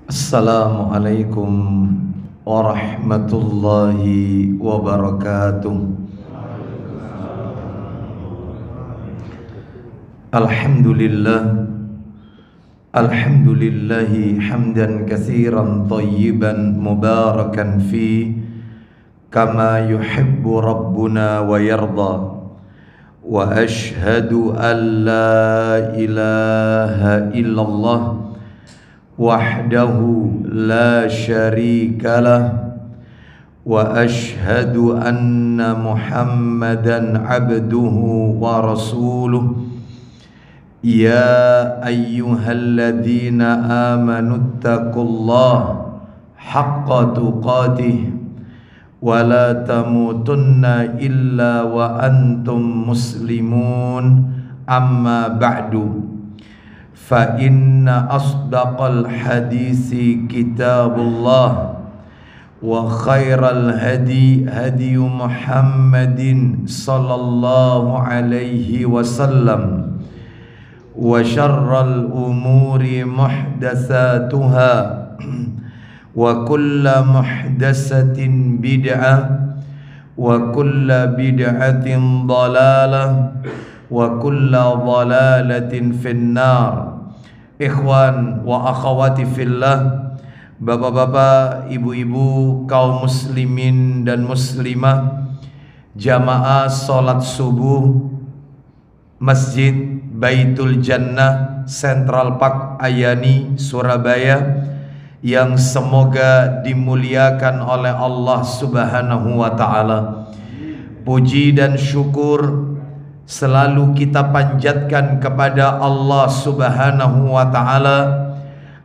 Assalamualaikum warahmatullahi wabarakatuh. Alhamdulillah, alhamdulillahi hamdan katsiran thayyiban mubarakan fi kama yuhibbu rabbuna wa yarda. Wa ashhadu an la ilaha illallah wahdahu la syarika lah wa ashhadu anna Muhammadan abduhu wa rasuluh. Ya ayyuhalladzina amanu taqullaha haqqa tuqatih wa la tamutunna illa wa antum muslimun. Amma ba'du, fa inna asdaqal hadisi kitabullah wa khairal hadi hadi Muhammadin sallallahu alaihi wasallam wa syarral umuri muhdatsatuha wa kulla muhdatsatin bid'ah wa kulla bid'atin dhalalah wa kulla dhalalatin finnar. Ikhwan wa akhawati fillah, bapak-bapak, ibu-ibu, kaum muslimin dan muslimah, jamaah salat subuh Masjid Baitul Jannah Central Park Ayani Surabaya, yang semoga dimuliakan oleh Allah Subhanahu wa taala. Puji dan syukur selalu kita panjatkan kepada Allah Subhanahu wa taala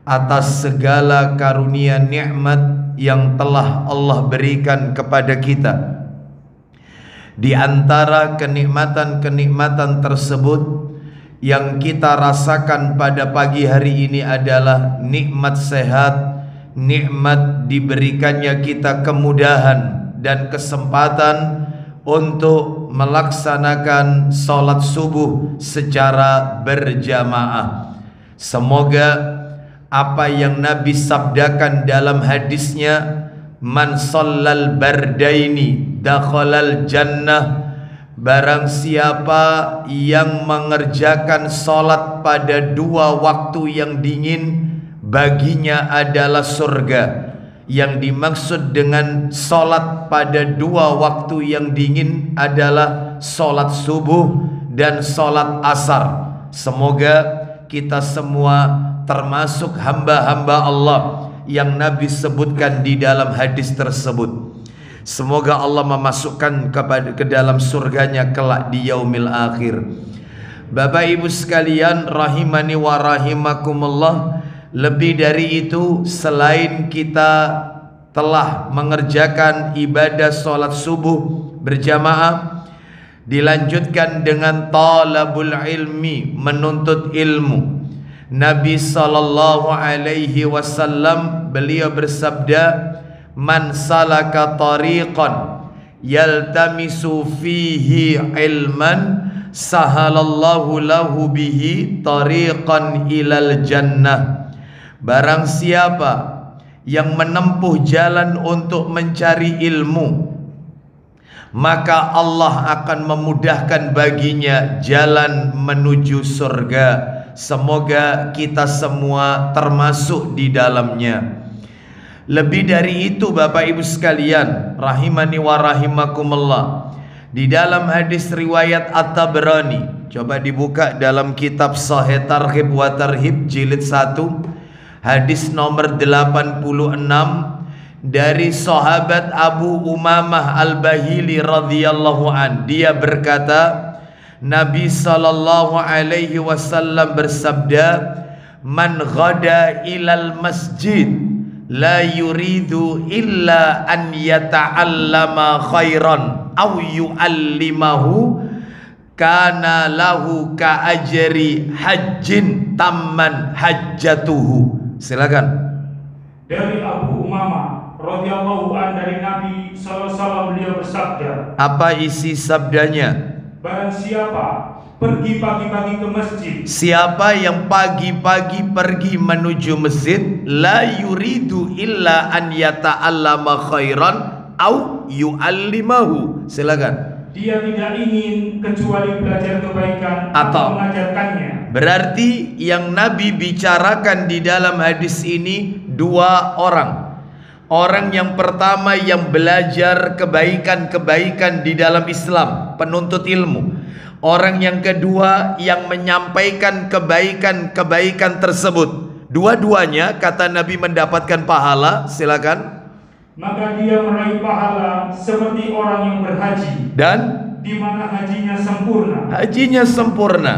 atas segala karunia nikmat yang telah Allah berikan kepada kita. Di antara kenikmatan-kenikmatan tersebut yang kita rasakan pada pagi hari ini adalah nikmat sehat, nikmat diberikannya kita kemudahan dan kesempatan untuk melaksanakan sholat subuh secara berjamaah. Semoga apa yang Nabi sabdakan dalam hadisnya, man shallal bardaini dakhalal jannah, barang siapa yang mengerjakan sholat pada dua waktu yang dingin, baginya adalah surga. Yang dimaksud dengan sholat pada dua waktu yang dingin adalah sholat subuh dan sholat asar. Semoga kita semua termasuk hamba-hamba Allah yang Nabi sebutkan di dalam hadis tersebut. Semoga Allah memasukkan ke dalam surganya kelak di yaumil akhir. Bapak ibu sekalian rahimani wa rahimakumullah, lebih dari itu, selain kita telah mengerjakan ibadah sholat subuh berjamaah, dilanjutkan dengan talabul ilmi, menuntut ilmu. Nabi sallallahu alaihi wasallam beliau bersabda, man salaka tariqan yaltamisu fihi ilman sahalallahu lahu bihi tariqan ilal jannah. Barang siapa yang menempuh jalan untuk mencari ilmu, maka Allah akan memudahkan baginya jalan menuju surga. Semoga kita semua termasuk di dalamnya. Lebih dari itu, Bapak Ibu sekalian rahimani wa rahimakumullah, di dalam hadis riwayat At-Tabrani, coba dibuka dalam kitab Sahih Targhib wa Tarhib jilid 1, hadis nomor 86, dari sahabat Abu Umamah Al-Bahili radhiyallahu an. Dia berkata, Nabi sallallahu alaihi wasallam bersabda, man ghada ilal masjid la yuridu illa an yata'allama khairan aw yu'allimahu kana lahu ka ajri hajjin tamman hajjatuhu. Silakan. Dari Abu Umamah radhiyallahu an, dari Nabi sallallahu alaihi wasallam beliau bersabda. Apa isi sabdanya? Barang siapa pergi pagi-pagi ke masjid. Siapa yang pagi-pagi pergi menuju masjid, la yuridu illa an yata'allama khairan au yu'allimahu. Silakan. Dia tidak ingin kecuali belajar kebaikan atau mengajarkannya. Berarti yang Nabi bicarakan di dalam hadis ini dua orang. Orang yang pertama yang belajar kebaikan-kebaikan di dalam Islam, penuntut ilmu. Orang yang kedua yang menyampaikan kebaikan-kebaikan tersebut. Dua-duanya kata Nabi mendapatkan pahala. Silakan. Maka dia meraih pahala seperti orang yang berhaji, dan di mana hajinya sempurna. Hajinya sempurna.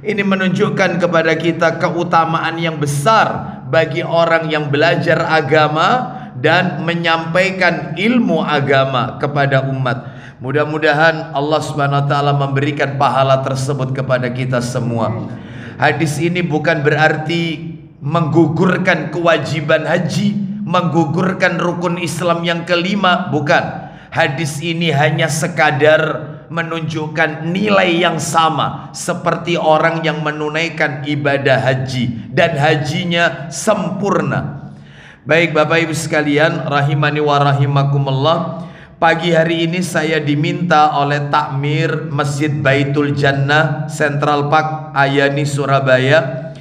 Ini menunjukkan kepada kita keutamaan yang besar bagi orang yang belajar agama dan menyampaikan ilmu agama kepada umat. Mudah-mudahan Allah Subhanahu wa taala memberikan pahala tersebut kepada kita semua. Hadis ini bukan berarti menggugurkan kewajiban haji, menggugurkan rukun Islam yang kelima, bukan. Hadis ini hanya sekadar menunjukkan nilai yang sama seperti orang yang menunaikan ibadah haji dan hajinya sempurna. Baik Bapak Ibu sekalian, rahimani wa rahimakumullah. Pagi hari ini saya diminta oleh takmir Masjid Baitul Jannah Central Park Ayani Surabaya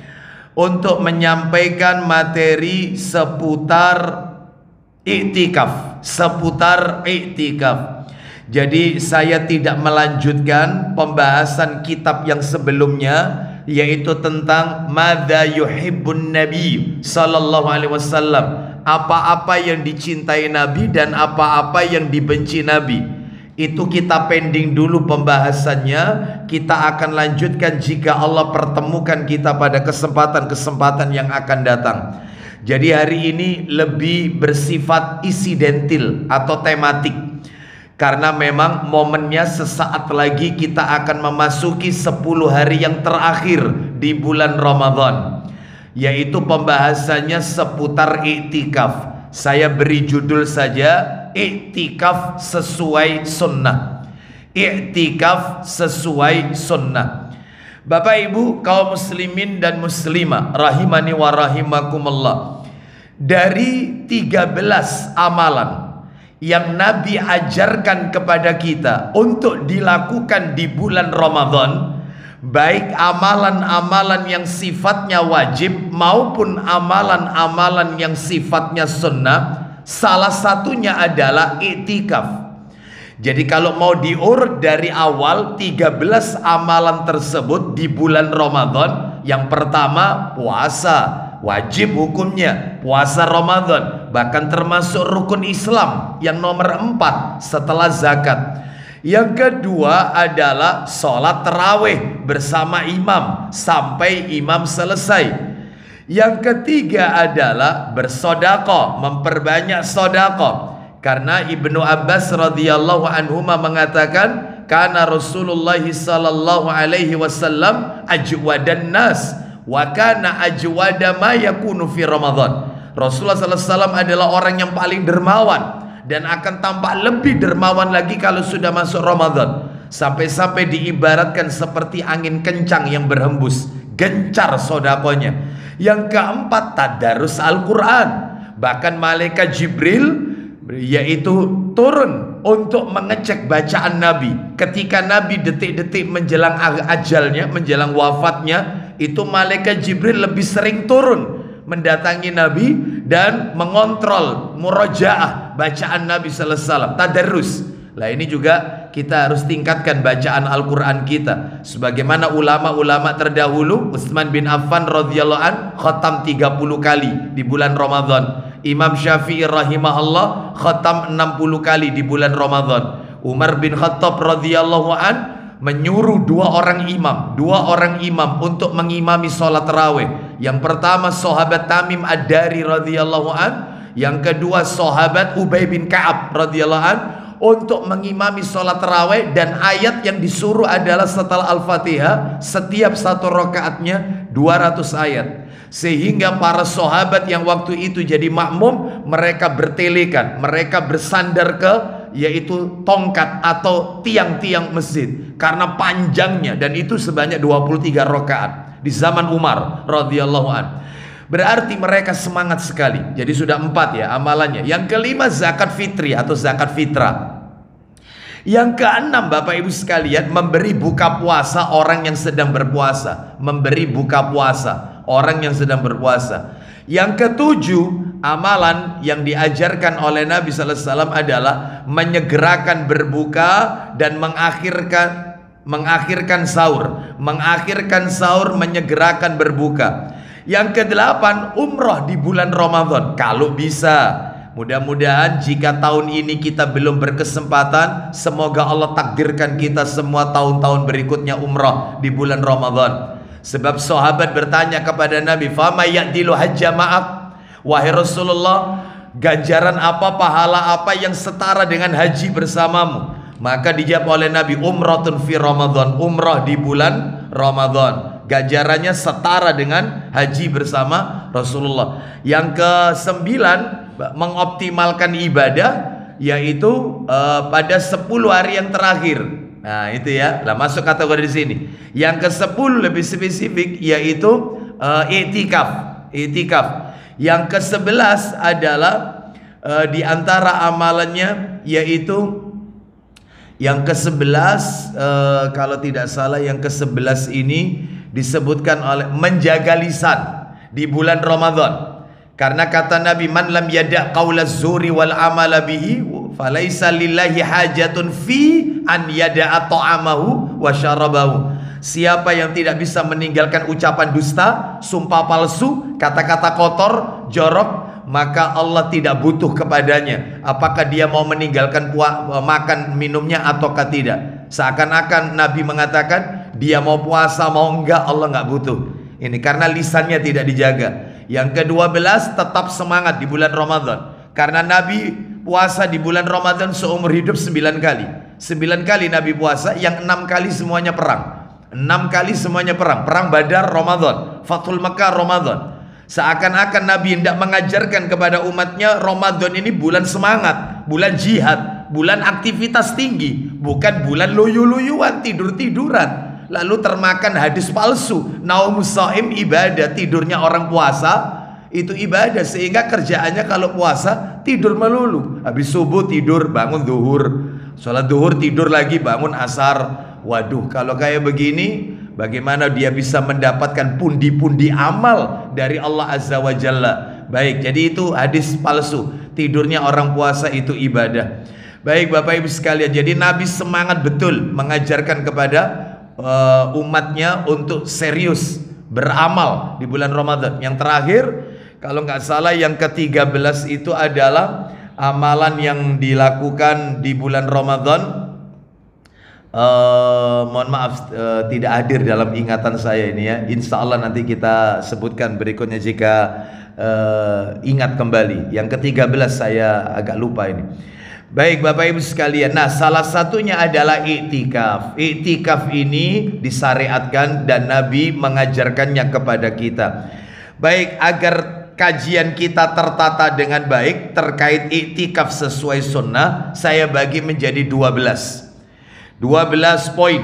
untuk menyampaikan materi seputar iktikaf. Jadi saya tidak melanjutkan pembahasan kitab yang sebelumnya, yaitu tentang madza yuhibbun nabi sallallahu alaihi wasallam, apa-apa yang dicintai Nabi dan apa-apa yang dibenci Nabi. Itu kita pending dulu pembahasannya. Kita akan lanjutkan jika Allah pertemukan kita pada kesempatan-kesempatan yang akan datang. Jadi hari ini lebih bersifat insidentil atau tematik, karena memang momennya sesaat lagi kita akan memasuki 10 hari yang terakhir di bulan Ramadan, yaitu pembahasannya seputar iktikaf. Saya beri judul saja, iktikaf sesuai sunnah. Iktikaf sesuai sunnah. Bapak Ibu kaum muslimin dan muslimah rahimani wa rahimakumullah, dari 13 amalan yang Nabi ajarkan kepada kita untuk dilakukan di bulan Ramadan, baik amalan-amalan yang sifatnya wajib maupun amalan-amalan yang sifatnya sunnah, salah satunya adalah iktikaf. Jadi kalau mau diurut dari awal 13 amalan tersebut di bulan Ramadan, yang pertama puasa, wajib hukumnya puasa Ramadan, bahkan termasuk rukun Islam yang nomor 4 setelah zakat. Yang kedua adalah sholat tarawih bersama imam sampai imam selesai. Yang ketiga adalah bersedekah, memperbanyak sedekah. Karena Ibnu Abbas radhiyallahu anhuma mengatakan, karena Rasulullah sallallahu alaihi wasallam ajwadan nas wa kana ajwada ma yakunu fi Ramadan. Rasulullah sallallahu alaihi wasallam adalah orang yang paling dermawan dan akan tampak lebih dermawan lagi kalau sudah masuk Ramadan. Sampai-sampai diibaratkan seperti angin kencang yang berhembus, gencar sedekahnya. Yang keempat, tadarus Al-Quran. Bahkan malaikat Jibril yaitu turun untuk mengecek bacaan Nabi. Ketika Nabi detik-detik menjelang ajalnya, menjelang wafatnya, itu malaikat Jibril lebih sering turun mendatangi Nabi dan mengontrol murojaah bacaan Nabi sallallahu alaihi wasallam, tadarus. Lah ini juga kita harus tingkatkan bacaan Al-Quran kita. Sebagaimana ulama-ulama terdahulu, Utsman bin Affan radhiyallahu an khatam 30 kali di bulan Ramadan. Imam Syafi'i rahimahullah khatam 60 kali di bulan Ramadan. Umar bin Khattab radhiyallahu an menyuruh dua orang imam untuk mengimami sholat tarawih. Yang pertama sahabat Tamim Ad-Dari radhiyallahu an, yang kedua sahabat Ubay bin Ka'ab radhiyallahu an untuk mengimami sholat tarawih. Dan ayat yang disuruh adalah setelah Al-Fatihah, setiap satu rakaatnya 200 ayat. Sehingga para sahabat yang waktu itu jadi makmum, mereka bertelekan, mereka bersandar ke yaitu tongkat atau tiang-tiang masjid karena panjangnya, dan itu sebanyak 23 rakaat di zaman Umar radhiyallahu an. Berarti mereka semangat sekali. Jadi sudah 4 ya amalannya. Yang kelima zakat fitri atau zakat fitrah. Yang keenam Bapak Ibu sekalian, memberi buka puasa orang yang sedang berpuasa. Memberi buka puasa orang yang sedang berpuasa. Yang ketujuh, amalan yang diajarkan oleh Nabi sallallahu alaihi wasallam adalah menyegerakan berbuka dan mengakhirkan sahur. Mengakhirkan sahur, menyegerakan berbuka. Yang kedelapan, umroh di bulan Ramadan kalau bisa. Mudah-mudahan jika tahun ini kita belum berkesempatan, semoga Allah takdirkan kita semua tahun-tahun berikutnya umroh di bulan Ramadan. Sebab sahabat bertanya kepada Nabi, "Fama ya'dilu hajja ma'ak?" Wahai Rasulullah, ganjaran apa, pahala apa yang setara dengan haji bersamamu? Maka dijawab oleh Nabi, umratun fi Ramadan, umrah di bulan Ramadan. Ganjarannya setara dengan haji bersama Rasulullah. Yang ke-9, mengoptimalkan ibadah, yaitu pada 10 hari yang terakhir. Nah itu ya, lah masuk kategori di sini. Yang ke-10 lebih spesifik, yaitu i'tikaf. Yang ke-11 adalah di antara amalannya, yaitu yang ke-11 kalau tidak salah, yang ke-11 ini disebutkan oleh menjaga lisan di bulan Ramadan. Karena kata Nabi, man lam yada' qaulaz zuri wal amala bihi falaisa lillahi hajatun fi an yada'a ta'amahu wa syarabahu. Siapa yang tidak bisa meninggalkan ucapan dusta, sumpah palsu, kata-kata kotor, jorok, maka Allah tidak butuh kepadanya apakah dia mau meninggalkan makan minumnya ataukah tidak. Seakan-akan Nabi mengatakan dia mau puasa mau enggak, Allah enggak butuh. Ini karena lisannya tidak dijaga. Yang ke-12, tetap semangat di bulan Ramadan. Karena Nabi puasa di bulan Ramadan seumur hidup 9 kali. 9 kali Nabi puasa, yang 6 kali semuanya perang. 6 kali semuanya perang. Perang Badar Ramadan, Fathul Makkah Ramadan. Seakan-akan Nabi hendak mengajarkan kepada umatnya, Ramadan ini bulan semangat, bulan jihad, bulan aktivitas tinggi, bukan bulan luyu-luyuan, tidur-tiduran. Lalu termakan hadis palsu, naumus shaim ibadah, tidurnya orang puasa itu ibadah, sehingga kerjaannya kalau puasa tidur melulu. Habis subuh tidur, bangun zuhur, sholat zuhur tidur lagi, bangun asar. Waduh, kalau kayak begini bagaimana dia bisa mendapatkan pundi-pundi amal dari Allah Azza wa Jalla? Baik, jadi itu hadis palsu, tidurnya orang puasa itu ibadah. Baik Bapak Ibu sekalian, jadi Nabi semangat betul mengajarkan kepada umatnya untuk serius beramal di bulan Ramadan. Yang terakhir, kalau nggak salah yang ke-13 itu adalah amalan yang dilakukan di bulan Ramadan. Mohon maaf tidak hadir dalam ingatan saya ini ya. Insya Allah nanti kita sebutkan berikutnya jika ingat kembali. Yang ke-13 saya agak lupa ini. Baik Bapak Ibu sekalian, nah salah satunya adalah i'tikaf. I'tikaf ini disyariatkan dan Nabi mengajarkannya kepada kita. Baik, agar kajian kita tertata dengan baik terkait i'tikaf sesuai sunnah, saya bagi menjadi 12 poin.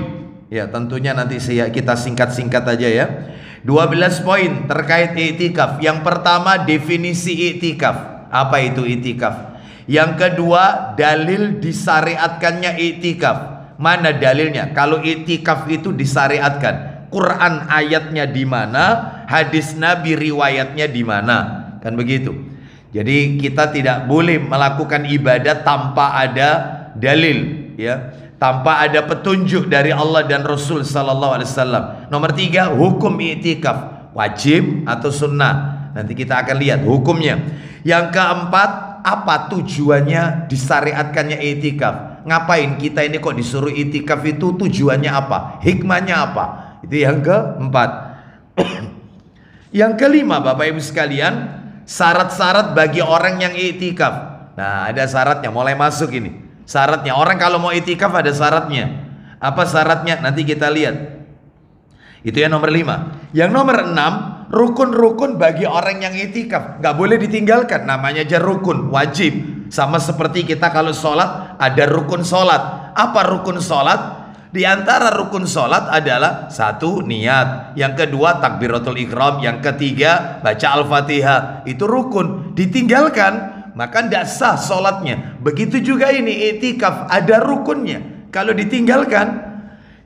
Ya tentunya nanti kita singkat-singkat aja ya. 12 poin terkait i'tikaf. Yang pertama, definisi i'tikaf. Apa itu i'tikaf? Yang kedua, dalil disyariatkannya i'tikaf. Mana dalilnya? Kalau i'tikaf itu disyariatkan, Quran ayatnya di mana, hadis Nabi riwayatnya di mana, kan begitu. Jadi kita tidak boleh melakukan ibadah tanpa ada dalil, ya, tanpa ada petunjuk dari Allah dan Rasul sallallahu alaihi wasallam. Nomor 3, hukum i'tikaf, wajib atau sunnah. Nanti kita akan lihat hukumnya. Yang keempat, apa tujuannya disyariatkannya i'tikaf? Ngapain kita ini kok disuruh i'tikaf, itu tujuannya apa? Hikmahnya apa? Itu yang keempat. Yang kelima Bapak Ibu sekalian, syarat-syarat bagi orang yang i'tikaf. Nah ada syaratnya, mulai masuk ini. Syaratnya, orang kalau mau i'tikaf ada syaratnya. Apa syaratnya? Nanti kita lihat. Itu yang nomor 5. Yang nomor 6, rukun-rukun bagi orang yang i'tikaf, nggak boleh ditinggalkan. Namanya aja rukun, wajib. Sama seperti kita kalau sholat ada rukun sholat. Apa rukun sholat? Di antara rukun sholat adalah satu, niat. Yang kedua, takbiratul ihram. Yang ketiga, baca al-fatihah. Itu rukun. Ditinggalkan, maka tidak sah sholatnya. Begitu juga ini i'tikaf, ada rukunnya. Kalau ditinggalkan,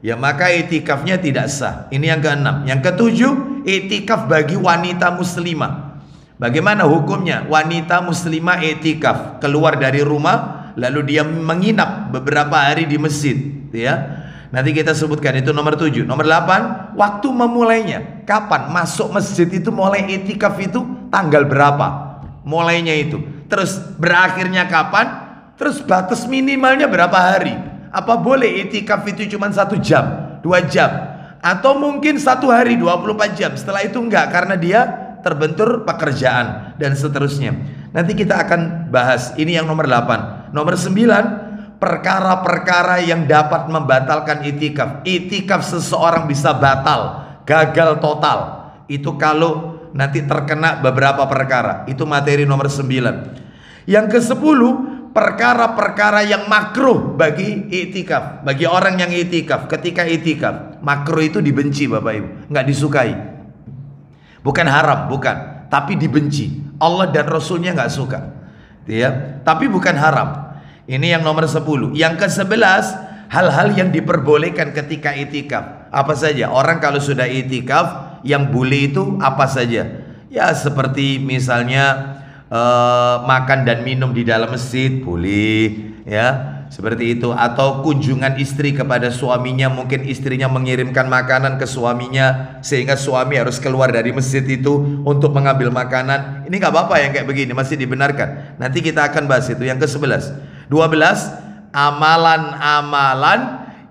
ya maka i'tikafnya tidak sah. Ini yang keenam. Yang ketujuh, i'tikaf bagi wanita muslimah. Bagaimana hukumnya? Wanita muslimah i'tikaf, keluar dari rumah lalu dia menginap beberapa hari di masjid, ya. Nanti kita sebutkan itu nomor 7. Nomor 8, waktu memulainya. Kapan masuk masjid itu, mulai i'tikaf itu tanggal berapa? Mulainya itu. Terus berakhirnya kapan? Terus batas minimalnya berapa hari? Apa boleh i'tikaf itu cuma 1 jam, 2 jam? Atau mungkin 1 hari 24 jam. Setelah itu enggak, karena dia terbentur pekerjaan dan seterusnya. Nanti kita akan bahas. Ini yang nomor 8. Nomor 9, perkara-perkara yang dapat membatalkan i'tikaf. I'tikaf seseorang bisa batal, gagal total. Itu kalau nanti terkena beberapa perkara. Itu materi nomor 9. Yang ke-10, perkara-perkara yang makruh bagi i'tikaf, bagi orang yang i'tikaf. Ketika i'tikaf, makruh itu dibenci Bapak Ibu, nggak disukai. Bukan haram, bukan, tapi dibenci. Allah dan Rasulnya nggak suka, ya. Tapi bukan haram. Ini yang nomor 10. Yang ke-11, hal-hal yang diperbolehkan ketika i'tikaf. Apa saja? Orang kalau sudah i'tikaf, yang boleh itu apa saja? Ya seperti misalnya makan dan minum di dalam masjid boleh, ya. Seperti itu. Atau kunjungan istri kepada suaminya, mungkin istrinya mengirimkan makanan ke suaminya sehingga suami harus keluar dari masjid itu untuk mengambil makanan. Ini nggak apa-apa yang kayak begini, masih dibenarkan. Nanti kita akan bahas itu. Yang ke-11. 12, amalan-amalan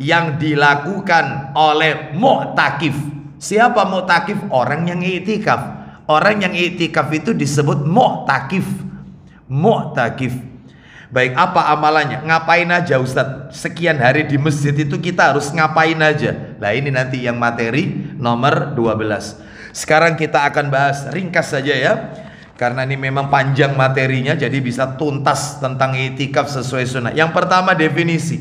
yang dilakukan oleh mu'takif. Siapa mu'takif? Orang yang i'tikaf. Orang yang i'tikaf itu disebut mu'takif. Mu'takif. Baik, apa amalannya? Ngapain aja Ustadz? Sekian hari di masjid itu kita harus ngapain aja? Nah ini nanti yang materi nomor 12. Sekarang kita akan bahas ringkas saja ya, karena ini memang panjang materinya, jadi bisa tuntas tentang i'tikaf sesuai sunnah. Yang pertama, definisi.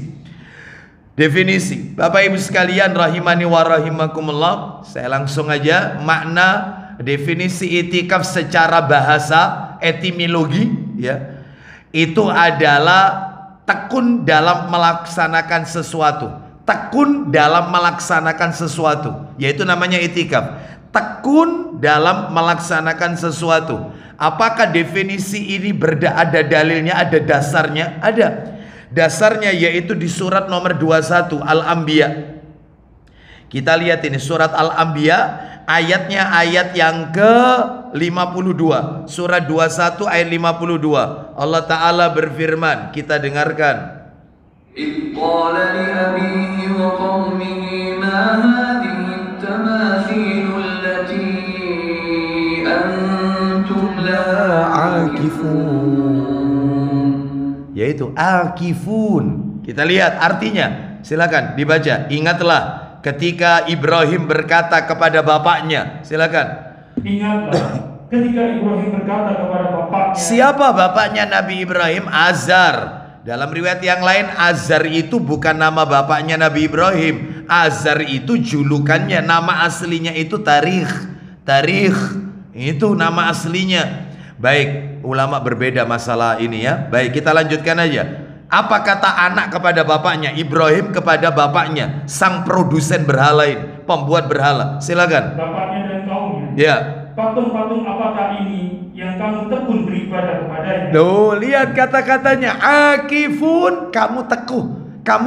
Definisi, Bapak Ibu sekalian rahimani wa rahimakumullah. Saya langsung aja makna definisi i'tikaf secara bahasa etimologi, ya. Itu adalah tekun dalam melaksanakan sesuatu. Tekun dalam melaksanakan sesuatu, yaitu namanya i'tikaf. Tekun dalam melaksanakan sesuatu. Apakah definisi ini ada dalilnya, ada dasarnya? Ada. Dasarnya yaitu di surat nomor 21 Al-Anbiya. Kita lihat ini surat Al-Anbiya, ayatnya ayat yang ke-52. Surat 21 ayat 52. Allah Ta'ala berfirman, kita dengarkan. إِذْ قَالَ لِأَبِيهِ وَقَوْمِهِ مَا هَذِهِ التَّمَاثِيلُ الَّتِي أَنْتُمْ لَهَا عَاكِفُونَ. Yaitu akifun. Kita lihat artinya. Silakan dibaca. Ingatlah ketika Ibrahim berkata kepada bapaknya. Silakan. Ingatlah ketika Ibrahim berkata kepada bapaknya. Siapa bapaknya Nabi Ibrahim? Azar. Dalam riwayat yang lain, Azar itu bukan nama bapaknya Nabi Ibrahim. Azar itu julukannya, nama aslinya itu Tarikh. Tarikh itu nama aslinya. Baik, ulama berbeda masalah ini ya. Baik, kita lanjutkan aja. Apa kata anak kepada bapaknya? Ibrahim kepada bapaknya, sang produsen berhala ini, pembuat berhala. Silakan. Bapaknya dan kaumnya. Ya. Patung-patung apakah ini yang kamu tekun beribadah kepadanya? Loh, lihat kata-katanya. Akifun, kamu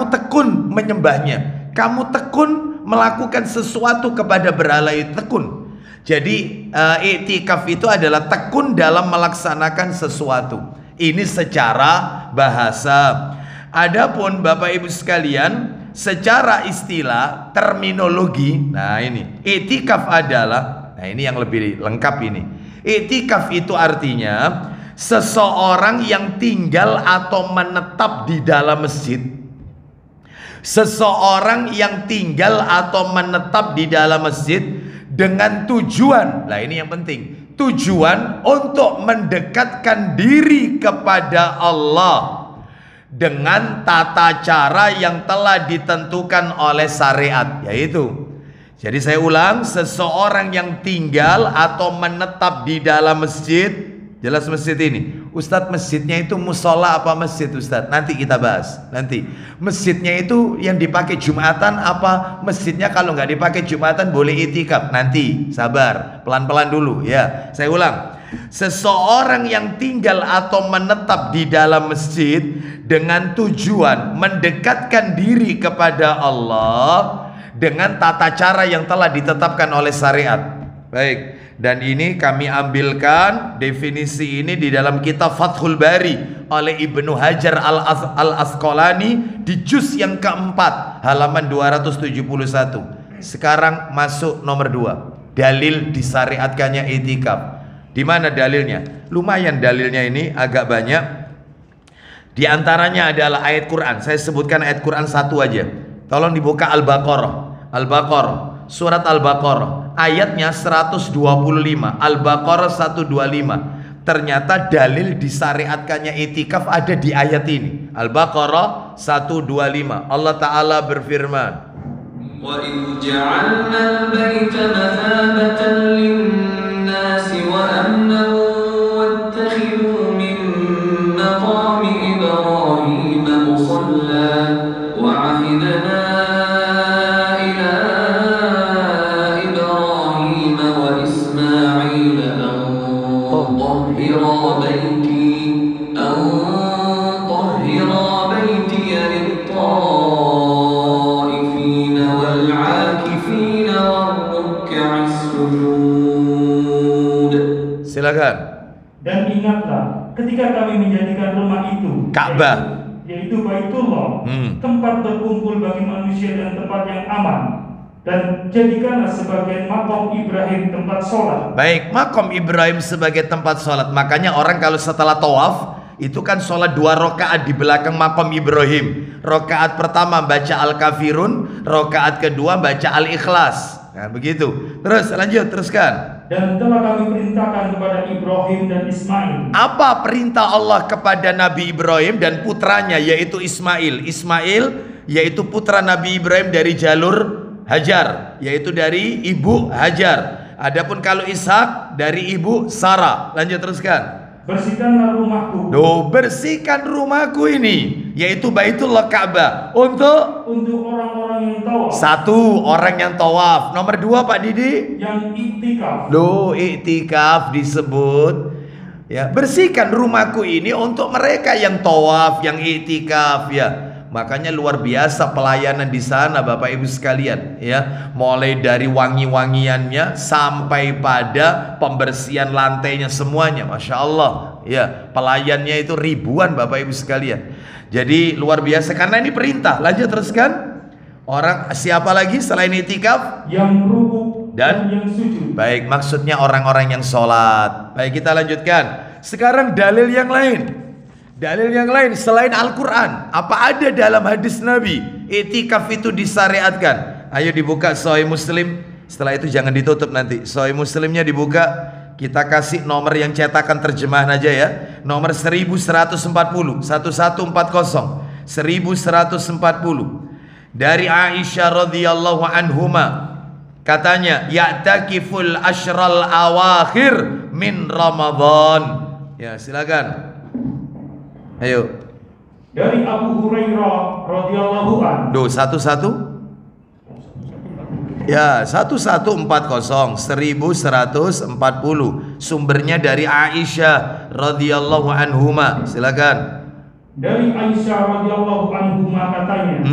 tekun menyembahnya. Kamu tekun melakukan sesuatu kepada berhala itu, tekun. Jadi i'tikaf itu adalah tekun dalam melaksanakan sesuatu. Ini secara bahasa. Adapun Bapak Ibu sekalian, secara istilah, terminologi, nah ini i'tikaf adalah, nah ini yang lebih lengkap ini. I'tikaf itu artinya seseorang yang tinggal atau menetap di dalam masjid. Seseorang yang tinggal atau menetap di dalam masjid dengan tujuan, nah ini yang penting, tujuan untuk mendekatkan diri kepada Allah dengan tata cara yang telah ditentukan oleh syariat, yaitu, jadi saya ulang, seseorang yang tinggal atau menetap di dalam masjid. Jelas masjid ini, Ustadz, masjidnya itu musola apa masjid Ustadz? Nanti kita bahas. Nanti masjidnya itu yang dipakai Jumatan apa masjidnya kalau nggak dipakai Jumatan boleh itikaf? Nanti sabar, pelan-pelan dulu ya. Saya ulang, seseorang yang tinggal atau menetap di dalam masjid dengan tujuan mendekatkan diri kepada Allah dengan tata cara yang telah ditetapkan oleh syariat. Baik. Dan ini kami ambilkan definisi ini di dalam kitab Fathul Bari oleh Ibnu Hajar Al-Asqalani di juz yang keempat halaman 271. Sekarang masuk nomor 2, dalil disyariatkannya itikaf. Di mana dalilnya? Lumayan dalilnya ini, agak banyak. Di antaranya adalah ayat Quran. Saya sebutkan ayat Quran satu aja. Tolong dibuka Al-Baqarah. Al-Baqarah, surat Al-Baqarah, ayatnya 125. Al-Baqarah 125. Ternyata dalil disyariatkannya itikaf ada di ayat ini. Al-Baqarah 125. Allah Ta'ala berfirman, Wa idh ja'alna al-baita mathabatan lin-nasi wa amnan wattakhidhu min maqami Ibrahim musalla wa 'ahidna silakan. Dan ingatlah ketika kami menjadikan rumah itu, Ka'bah, yaitu Baitullah, tempat berkumpul bagi manusia dan tempat yang aman, dan jadikanlah sebagai makom Ibrahim tempat sholat. Baik, makom Ibrahim sebagai tempat sholat. Makanya orang kalau setelah tawaf itu kan sholat 2 rakaat di belakang makom Ibrahim. Rakaat pertama baca Al-Kafirun, rakaat kedua baca Al-Ikhlas. Nah begitu. Terus lanjut, teruskan. Dan telah kami perintahkan kepada Ibrahim dan Ismail. Apa perintah Allah kepada Nabi Ibrahim dan putranya yaitu Ismail? Ismail yaitu putra Nabi Ibrahim dari jalur Hajar, yaitu dari ibu Hajar. Adapun kalau Ishak dari ibu Sarah. Lanjut, teruskan. Bersihkanlah rumahku. Bersihkan rumahku ini, yaitu Baitullah Ka'bah untuk orang-orang yang tawaf. 1, orang yang tawaf. Nomor 2, Pak Didi, yang iktikaf. Iktikaf disebut ya, bersihkan rumahku ini untuk mereka yang tawaf, yang iktikaf ya. Makanya luar biasa pelayanan di sana Bapak Ibu sekalian ya. Mulai dari wangi-wangiannya sampai pada pembersihan lantainya semuanya, Masya Allah ya. Pelayannya itu ribuan Bapak Ibu sekalian. Jadi luar biasa karena ini perintah. Lanjut, teruskan. Orang siapa lagi selain itikaf? Yang rukuk dan yang sujud. Baik, maksudnya orang-orang yang sholat. Baik, kita lanjutkan. Sekarang dalil yang lain. Dalil yang lain selain Al-Quran. Apa ada dalam hadis Nabi itikaf itu disyariatkan? Ayo dibuka Sahih Muslim. Setelah itu jangan ditutup nanti. Sahih Muslimnya dibuka. Kita kasih nomor yang cetakan terjemahan aja ya. Nomor 1140 1140 1140 dari Aisyah radhiyallahu anhuma. Katanya, ya'takiful ashral awakhir min Ramadan. Ya, silakan. Ayo. Dari Abu Hurairah radhiyallahu anhu. 1140. Ya, 1140 1140. Sumbernya dari Aisyah radhiyallahu anhuma. Silakan. Dari Aisyah radhiyallahu anhuma katanya,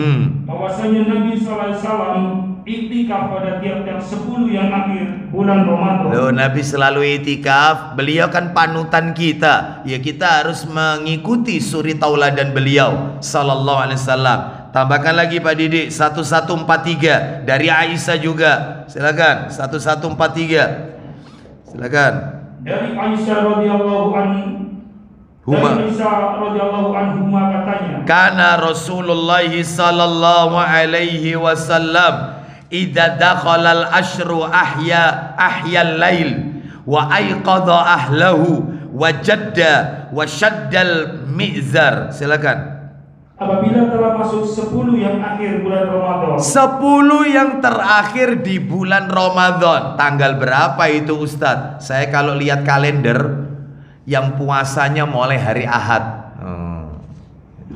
bahwasanya Nabi sallallahu alaihi wasallam iktikaf pada tiap-tiap 10 yang akhir bulan Ramadan. Loh, Nabi selalu itikaf. Beliau kan panutan kita. Ya, kita harus mengikuti suri tauladan beliau sallallahu alaihi wasallam. Tambahkan lagi Pak Didik 1143 dari Aisyah juga. Silakan 1143. Silakan. Dari Aisyah radhiyallahu anhuma katanya, Kana Rasulullah sallallahu alaihi wasallam idza dakhala al-ashru ahyal lail wa aiqadha ahlahu wa jadda wa shaddal mi'zar. Silakan. Apabila telah masuk 10 yang akhir bulan Ramadan. 10 yang terakhir di bulan Ramadan. Tanggal berapa itu Ustadz? Saya kalau lihat kalender, yang puasanya mulai hari Ahad.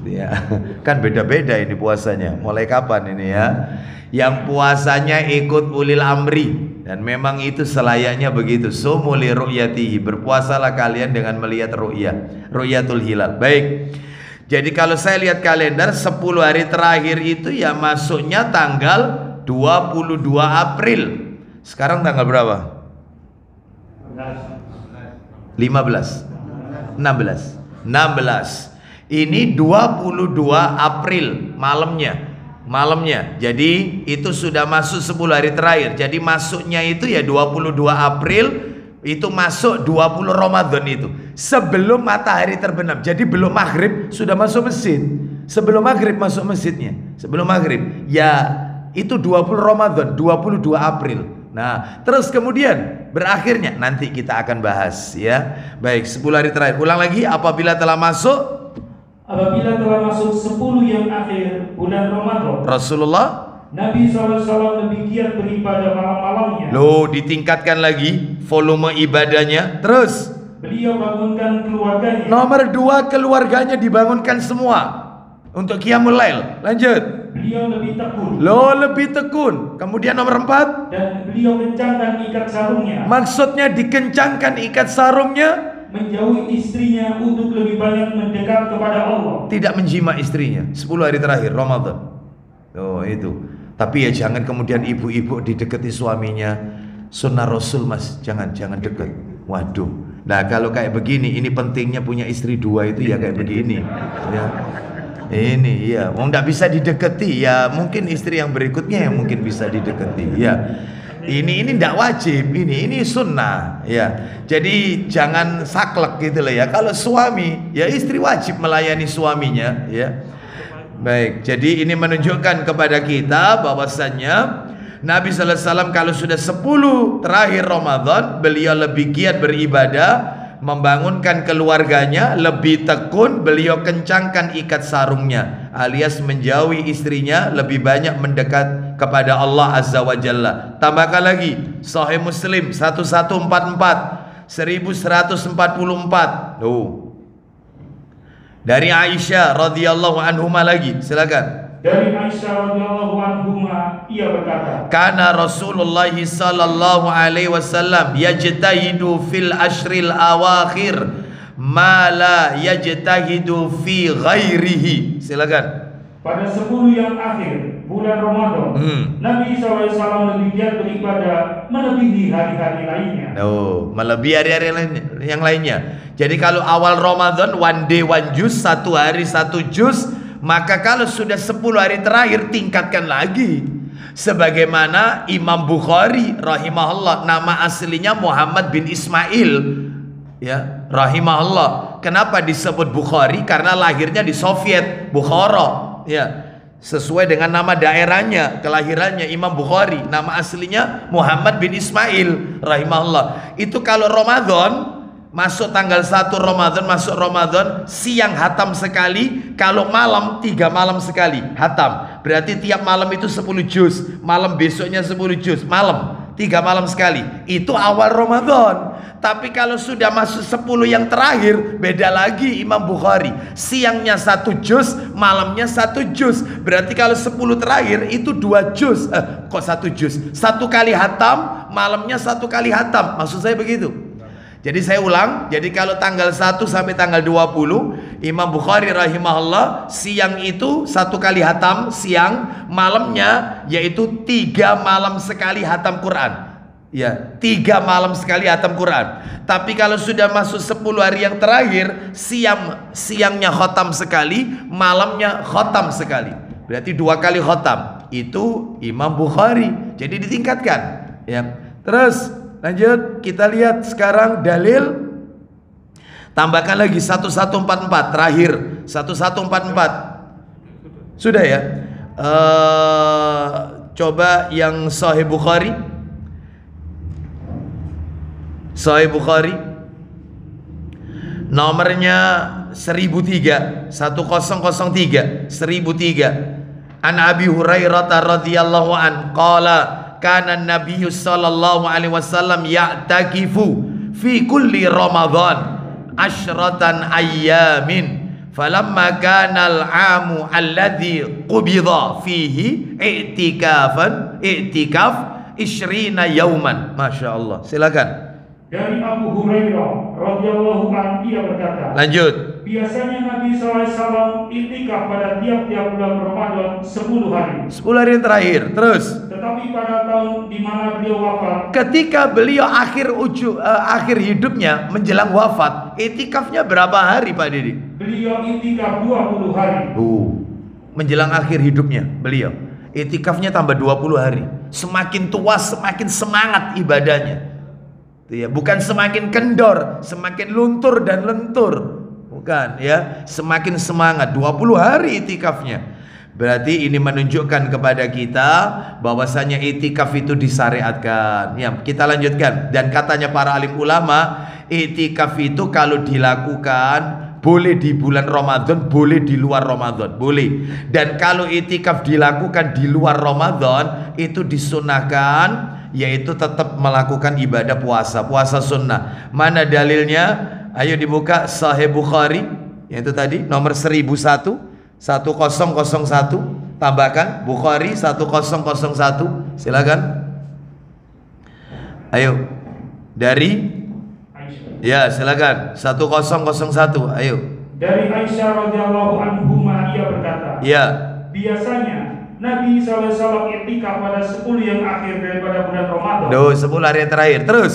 Ya, kan beda-beda ini puasanya. Mulai kapan ini ya? Yang puasanya ikut ulil amri. Dan memang itu selayaknya begitu. Sumu li ru'yatihi. Berpuasalah kalian dengan melihat ru'yah. Ru'yatul hilal. Baik. Jadi kalau saya lihat kalender 10 hari terakhir itu ya masuknya tanggal 22 April. Sekarang tanggal berapa? 15 16. Ini 22 April malamnya. Jadi itu sudah masuk 10 hari terakhir. Jadi masuknya itu ya 22 April. Itu masuk 20 Ramadan itu sebelum matahari terbenam. Jadi belum maghrib sudah masuk masjid. Sebelum maghrib masuk masjidnya. Sebelum maghrib ya itu 20 Ramadan 22 April. Nah terus kemudian berakhirnya nanti kita akan bahas ya. Baik 10 hari terakhir. Ulang lagi, apabila telah masuk 10 yang akhir bulan Ramadan, Rasulullah Nabi SAW lebih giat beribadah malam-malamnya. Loh, ditingkatkan lagi volume ibadahnya. Terus beliau bangunkan keluarganya. Nomor 2, keluarganya dibangunkan semua untuk qiyamul lail. Lanjut. Beliau lebih tekun. Loh, lebih tekun. Kemudian nomor 4, dan beliau kencangkan ikat sarungnya. Maksudnya dikencangkan ikat sarungnya, menjauhi istrinya untuk lebih banyak mendekat kepada Allah. Tidak menjima istrinya 10 hari terakhir Ramadan. Oh itu. Tapi ya jangan kemudian ibu-ibu didekati suaminya. Sunnah Rasul mas, jangan deket. Waduh. Nah kalau kayak begini, ini pentingnya punya istri 2 itu ya kayak begini. Ya. Ini ya, mau nggak bisa didekati ya mungkin istri yang berikutnya yang mungkin bisa didekati. Ya. Ini tidak wajib, ini sunnah. Ya. Jadi jangan saklek gitu lah ya. Kalau suami, ya istri wajib melayani suaminya. Ya. Baik, jadi ini menunjukkan kepada kita bahwasannya Nabi sallallahu alaihi wasallam kalau sudah 10 terakhir Ramadan, beliau lebih giat beribadah, membangunkan keluarganya, lebih tekun, beliau kencangkan ikat sarungnya, alias menjauhi istrinya, lebih banyak mendekat kepada Allah Azza wa Jalla. Tambahkan lagi Sahih Muslim 1144 1144. Dari Aisyah radhiyallahu anhuma lagi, silakan. Dari Aisyah radhiyallahu anhuma ia berkata, Kana Rasulullah sallallahu alaihi wasallam yajtahidu fil ashril awakhir ma la yajtahidu fi ghairihi. Silakan. Pada 10 yang akhir bulan Ramadan, Nabi SAW lebih giat beribadah melebihi hari-hari lainnya. Oh, melebihi hari-hari yang lainnya. Jadi kalau awal Ramadan one day one juz, 1 hari 1 juz, maka kalau sudah 10 hari terakhir tingkatkan lagi. Sebagaimana Imam Bukhari rahimahullah, nama aslinya Muhammad bin Ismail, ya, rahimahullah. Kenapa disebut Bukhari? Karena lahirnya di Soviet, Bukhara. Ya, sesuai dengan nama daerahnya, kelahirannya Imam Bukhari. Nama aslinya Muhammad bin Ismail rahimahullah. Itu kalau Ramadan masuk tanggal 1 Ramadan, masuk Ramadan siang hatam sekali, kalau malam 3 malam sekali hatam. Berarti tiap malam itu 10 juz, malam besoknya 10 juz, malam 3 malam sekali. Itu awal Ramadan. Tapi kalau sudah masuk 10 yang terakhir, beda lagi Imam Bukhari. Siangnya 1 juz, malamnya 1 juz. Berarti kalau 10 terakhir itu 2 juz. Kok 1 juz? 1 kali hatam, malamnya 1 kali hatam. Maksud saya begitu. Jadi saya ulang. Jadi kalau tanggal 1 sampai tanggal 20, Imam Bukhari rahimahullah, siang itu 1 kali hatam siang, malamnya yaitu 3 malam sekali hatam Quran. Ya, 3 malam sekali hatam Quran. Tapi kalau sudah masuk 10 hari yang terakhir, siangnya khotam sekali, malamnya khotam sekali. Berarti 2 kali khotam. Itu Imam Bukhari. Jadi ditingkatkan. Ya. Terus lanjut kita lihat sekarang dalil. Tambahkan lagi 1144 terakhir. 1144. Sudah ya. Coba yang Sahih Bukhari. Sahih Bukhari nomornya 1003 An Abi Hurairah radhiyallahu an qala kana an-nabiy sallallahu alaihi wasallam ya'takifu fi kulli ramadan asyratan ayyamin falamma kana al-amu alladhi qubida fihi i'tikaf 20 yauman. Masya Allah. Silakan. Dari Abu Hurairah radhiyallahu anhu ia berkata, lanjut, biasanya Nabi SAW iktikaf pada tiap-tiap bulan Ramadan 10 hari. 10 hari yang terakhir. Terus, tetapi pada tahun di mana beliau wafat, ketika beliau akhir hidupnya menjelang wafat, iktikafnya berapa hari Pak Didi? Beliau iktikaf 20 hari. Menjelang akhir hidupnya beliau iktikafnya tambah 20 hari. Semakin tua semakin semangat ibadahnya. Ya, bukan semakin kendor, semakin luntur dan lentur. Bukan ya, semakin semangat. 20 hari itikafnya. Berarti ini menunjukkan kepada kita bahwasanya itikaf itu disyariatkan. Ya, kita lanjutkan. Dan katanya para alim ulama, itikaf itu kalau dilakukan boleh di bulan Ramadan, boleh di luar Ramadan, boleh. Dan kalau itikaf dilakukan di luar Ramadan, itu disunahkan, yaitu tetap melakukan ibadah puasa sunnah. Mana dalilnya? Ayo dibuka Sahih Bukhari, yaitu tadi nomor 1001 tambahkan Bukhari 1001. Silakan. Ayo dari ya silakan 1001. Ayo. Dari Aisyah radhiyallahu anha ia berkata, ya, biasanya Nabi SAW iktikaf pada 10 yang akhir daripada bulan Ramadan. 10 hari yang terakhir. Terus,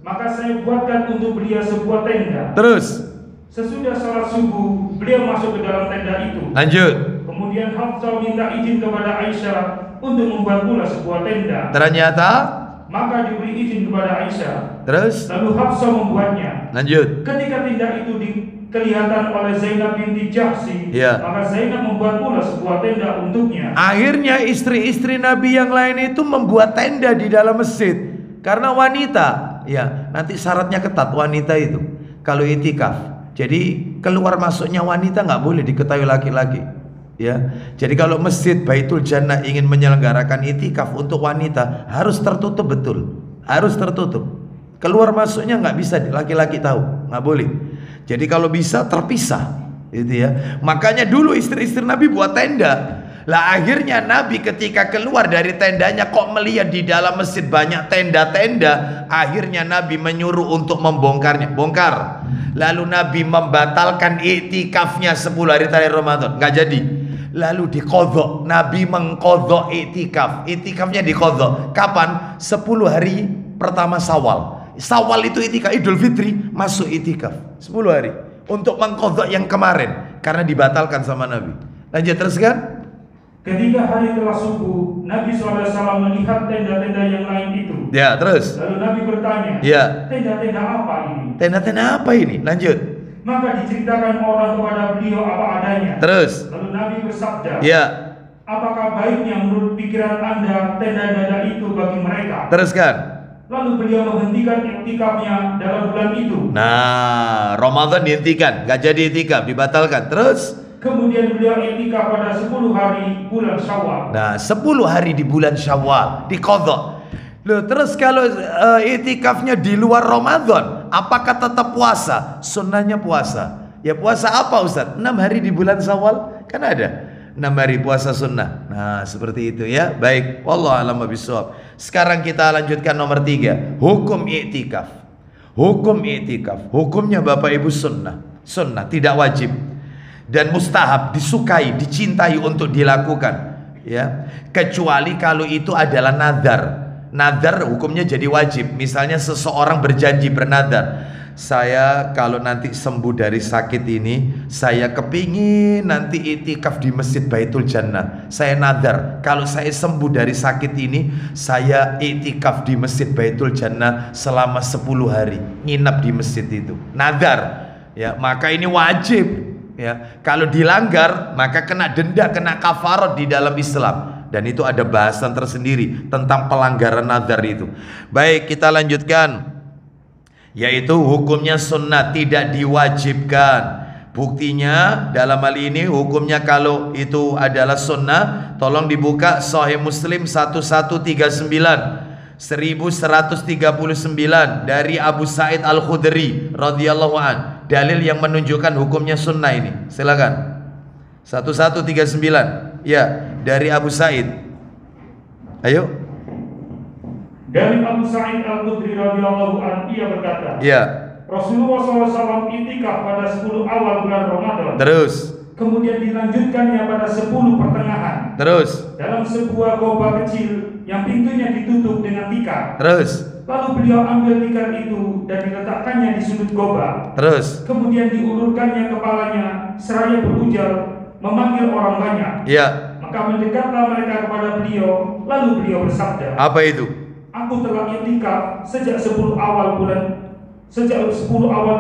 maka saya buatkan untuk beliau sebuah tenda. Terus, sesudah sholat subuh beliau masuk ke dalam tenda itu. Lanjut. Kemudian Hafsah minta izin kepada Aisyah untuk membuat pula sebuah tenda. Ternyata, maka diberi izin kepada Aisyah. Terus, lalu Hafsah membuatnya. Lanjut. Ketika tenda itu kelihatan oleh Zainab binti Jahsy, maka Zainab membuat pula sebuah tenda untuknya. Akhirnya istri-istri Nabi yang lain itu membuat tenda di dalam masjid. Karena wanita, ya nanti syaratnya ketat wanita itu kalau itikaf. Jadi keluar masuknya wanita nggak boleh diketahui laki-laki. Ya, jadi kalau masjid Baitul Jannah ingin menyelenggarakan itikaf untuk wanita harus tertutup betul, harus tertutup. Keluar masuknya nggak bisa laki-laki tahu, nggak boleh. Jadi kalau bisa terpisah, gitu ya. Makanya dulu istri-istri Nabi buat tenda. Lah akhirnya Nabi ketika keluar dari tendanya kok melihat di dalam masjid banyak tenda-tenda. Akhirnya Nabi menyuruh untuk membongkarnya, bongkar. Lalu Nabi membatalkan iktikafnya 10 hari terakhir Ramadan, nggak jadi. Lalu diqadha, Nabi mengqadha iktikaf. Iktikafnya diqadha. Kapan? 10 hari pertama Syawal. Syawal itu itikaf, Idul Fitri masuk itikaf 10 hari untuk mengqadha yang kemarin karena dibatalkan sama Nabi. Lanjut teruskan. Ketika hari telah subuh, Nabi SAW melihat tenda-tenda yang lain itu. Ya, terus. Lalu Nabi bertanya, ya, tenda-tenda apa ini? Tenda-tenda apa ini? Lanjut. Maka diceritakan orang kepada beliau apa adanya. Terus. Lalu Nabi bersabda, ya, apakah baiknya menurut pikiran Anda tenda-tenda itu bagi mereka? Teruskan. Lalu beliau menghentikan iktikafnya dalam bulan itu. Nah, Ramadan dihentikan, gak jadi iktikaf, dibatalkan. Terus kemudian beliau iktikaf pada 10 hari bulan Syawal. Nah, 10 hari di bulan Syawal diqadha. Loh, terus kalau iktikafnya di luar Ramadan, apakah tetap puasa? Sunnahnya puasa. Ya puasa apa Ustaz? 6 hari di bulan Syawal kan ada 6 hari puasa sunnah. Nah, seperti itu ya. Baik, wallahu a'lam bishawab. Sekarang kita lanjutkan nomor 3, hukum iktikaf. Hukum iktikaf, hukumnya Bapak Ibu sunnah. Sunnah, tidak wajib. Dan mustahab, disukai, dicintai untuk dilakukan, ya. Kecuali kalau itu adalah nadar. Nadar hukumnya jadi wajib. Misalnya seseorang berjanji bernadar, saya kalau nanti sembuh dari sakit ini, saya kepingin nanti itikaf di Masjid Baitul Jannah. Saya nadar, kalau saya sembuh dari sakit ini, saya itikaf di Masjid Baitul Jannah selama 10 hari, nginap di masjid itu. Nadar, ya, maka ini wajib. Ya, kalau dilanggar maka kena denda, kena kafarat di dalam Islam, dan itu ada bahasan tersendiri tentang pelanggaran nadar itu. Baik, kita lanjutkan. yaitu hukumnya sunnah, tidak diwajibkan. Buktinya dalam hal ini hukumnya kalau itu adalah sunnah, tolong dibuka Sahih Muslim 1139 dari Abu Sa'id Al-Khudri radhiyallahu an, dalil yang menunjukkan hukumnya sunnah ini. Silakan. 1139 ya, dari Abu Sa'id. Ayo. Dari Abu Sa'id Al-Khudri radhiyallahu an, ia berkata, ya, Rasulullah SAW itikaf pada 10 awal bulan Ramadan. Terus. Kemudian dilanjutkannya pada 10 pertengahan. Terus. Dalam sebuah goba kecil yang pintunya ditutup dengan tikar. Terus. Lalu beliau ambil tikar itu dan diletakkannya di sudut goba. Terus. Kemudian diulurkannya kepalanya seraya berujar memanggil orang banyak. Ya. Maka mendekatlah mereka kepada beliau. Lalu beliau bersabda, apa itu? Aku telah itikaf sejak 10 awal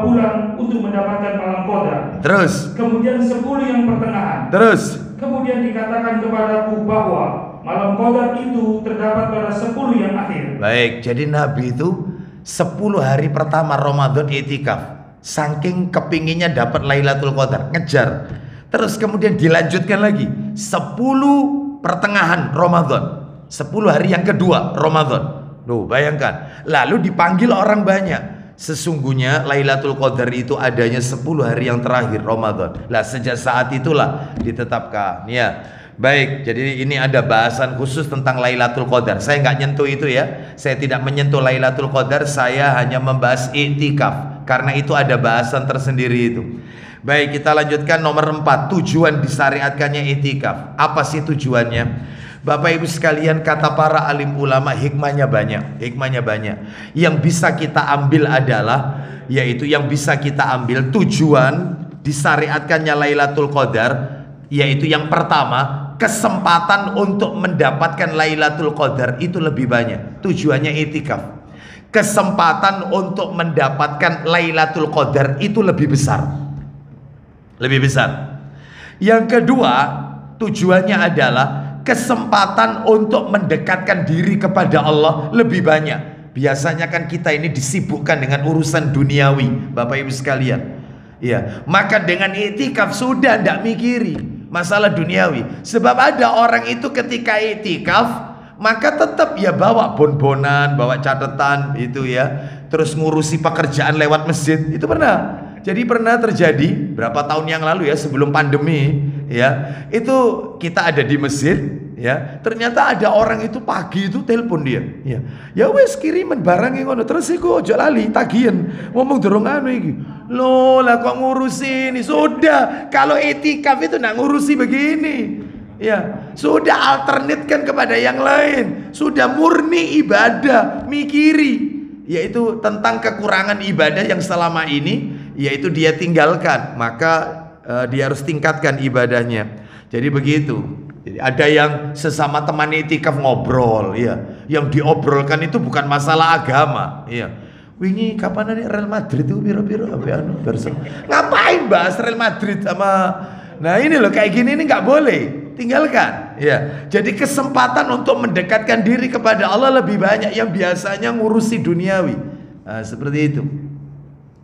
bulan untuk mendapatkan malam qadar. Terus. Kemudian 10 yang pertengahan. Terus. Kemudian dikatakan kepadaku bahwa malam qadar itu terdapat pada 10 yang akhir. Baik, jadi Nabi itu 10 hari pertama Ramadan itikaf, saking kepinginnya dapat Lailatul Qadar, ngejar. Terus kemudian dilanjutkan lagi 10 pertengahan Ramadan, 10 hari yang kedua Ramadan. Loh, bayangkan. Lalu dipanggil orang banyak. Sesungguhnya Lailatul Qadar itu adanya 10 hari yang terakhir Ramadan. Lah sejak saat itulah ditetapkan. Ya, baik. Jadi ini ada bahasan khusus tentang Lailatul Qadar. Saya nggak nyentuh itu ya. Saya tidak menyentuh Lailatul Qadar. Saya hanya membahas iktikaf karena itu ada bahasan tersendiri itu. Baik, kita lanjutkan nomor 4. Tujuan disyariatkannya iktikaf. Apa sih tujuannya? Bapak Ibu sekalian, kata para alim ulama, hikmahnya banyak. Hikmahnya banyak. Yang bisa kita ambil adalah, yaitu yang bisa kita ambil tujuan disyariatkannya Lailatul Qadar, yaitu yang pertama, kesempatan untuk mendapatkan Lailatul Qadar itu lebih banyak. Tujuannya itikaf. Kesempatan untuk mendapatkan Lailatul Qadar itu lebih besar. Lebih besar. Yang kedua, tujuannya adalah kesempatan untuk mendekatkan diri kepada Allah lebih banyak. Biasanya kan kita ini disibukkan dengan urusan duniawi, Bapak Ibu sekalian. Ya, maka dengan iktikaf sudah tidak mikiri masalah duniawi. Sebab ada orang itu ketika iktikaf, maka tetap ya bawa bonbonan, bawa catatan itu ya, terus ngurusi pekerjaan lewat masjid. Itu pernah. Jadi pernah terjadi berapa tahun yang lalu ya, sebelum pandemi ya, itu kita ada di masjid ya, ternyata ada orang itu pagi itu telepon dia ya wes kiriman barang yang ngono, terus iku ojo lali tagihan ngomong dorong anu iki loh lah kok ngurusin ini. Sudah, kalau itikaf itu nak ngurusi begini ya, sudah alternatkan kepada yang lain, sudah murni ibadah, mikiri yaitu tentang kekurangan ibadah yang selama ini yaitu dia tinggalkan, maka dia harus tingkatkan ibadahnya. Jadi begitu. Jadi ada yang sesama teman itikaf ngobrol, ya. Yang diobrolkan itu bukan masalah agama, ya. Wingi kapan nih Real Madrid itu biro-biro ngapain bahas Real Madrid sama. Nah ini loh, kayak gini ini nggak boleh, tinggalkan, ya. Jadi kesempatan untuk mendekatkan diri kepada Allah lebih banyak yang biasanya ngurusi duniawi. Nah, seperti itu.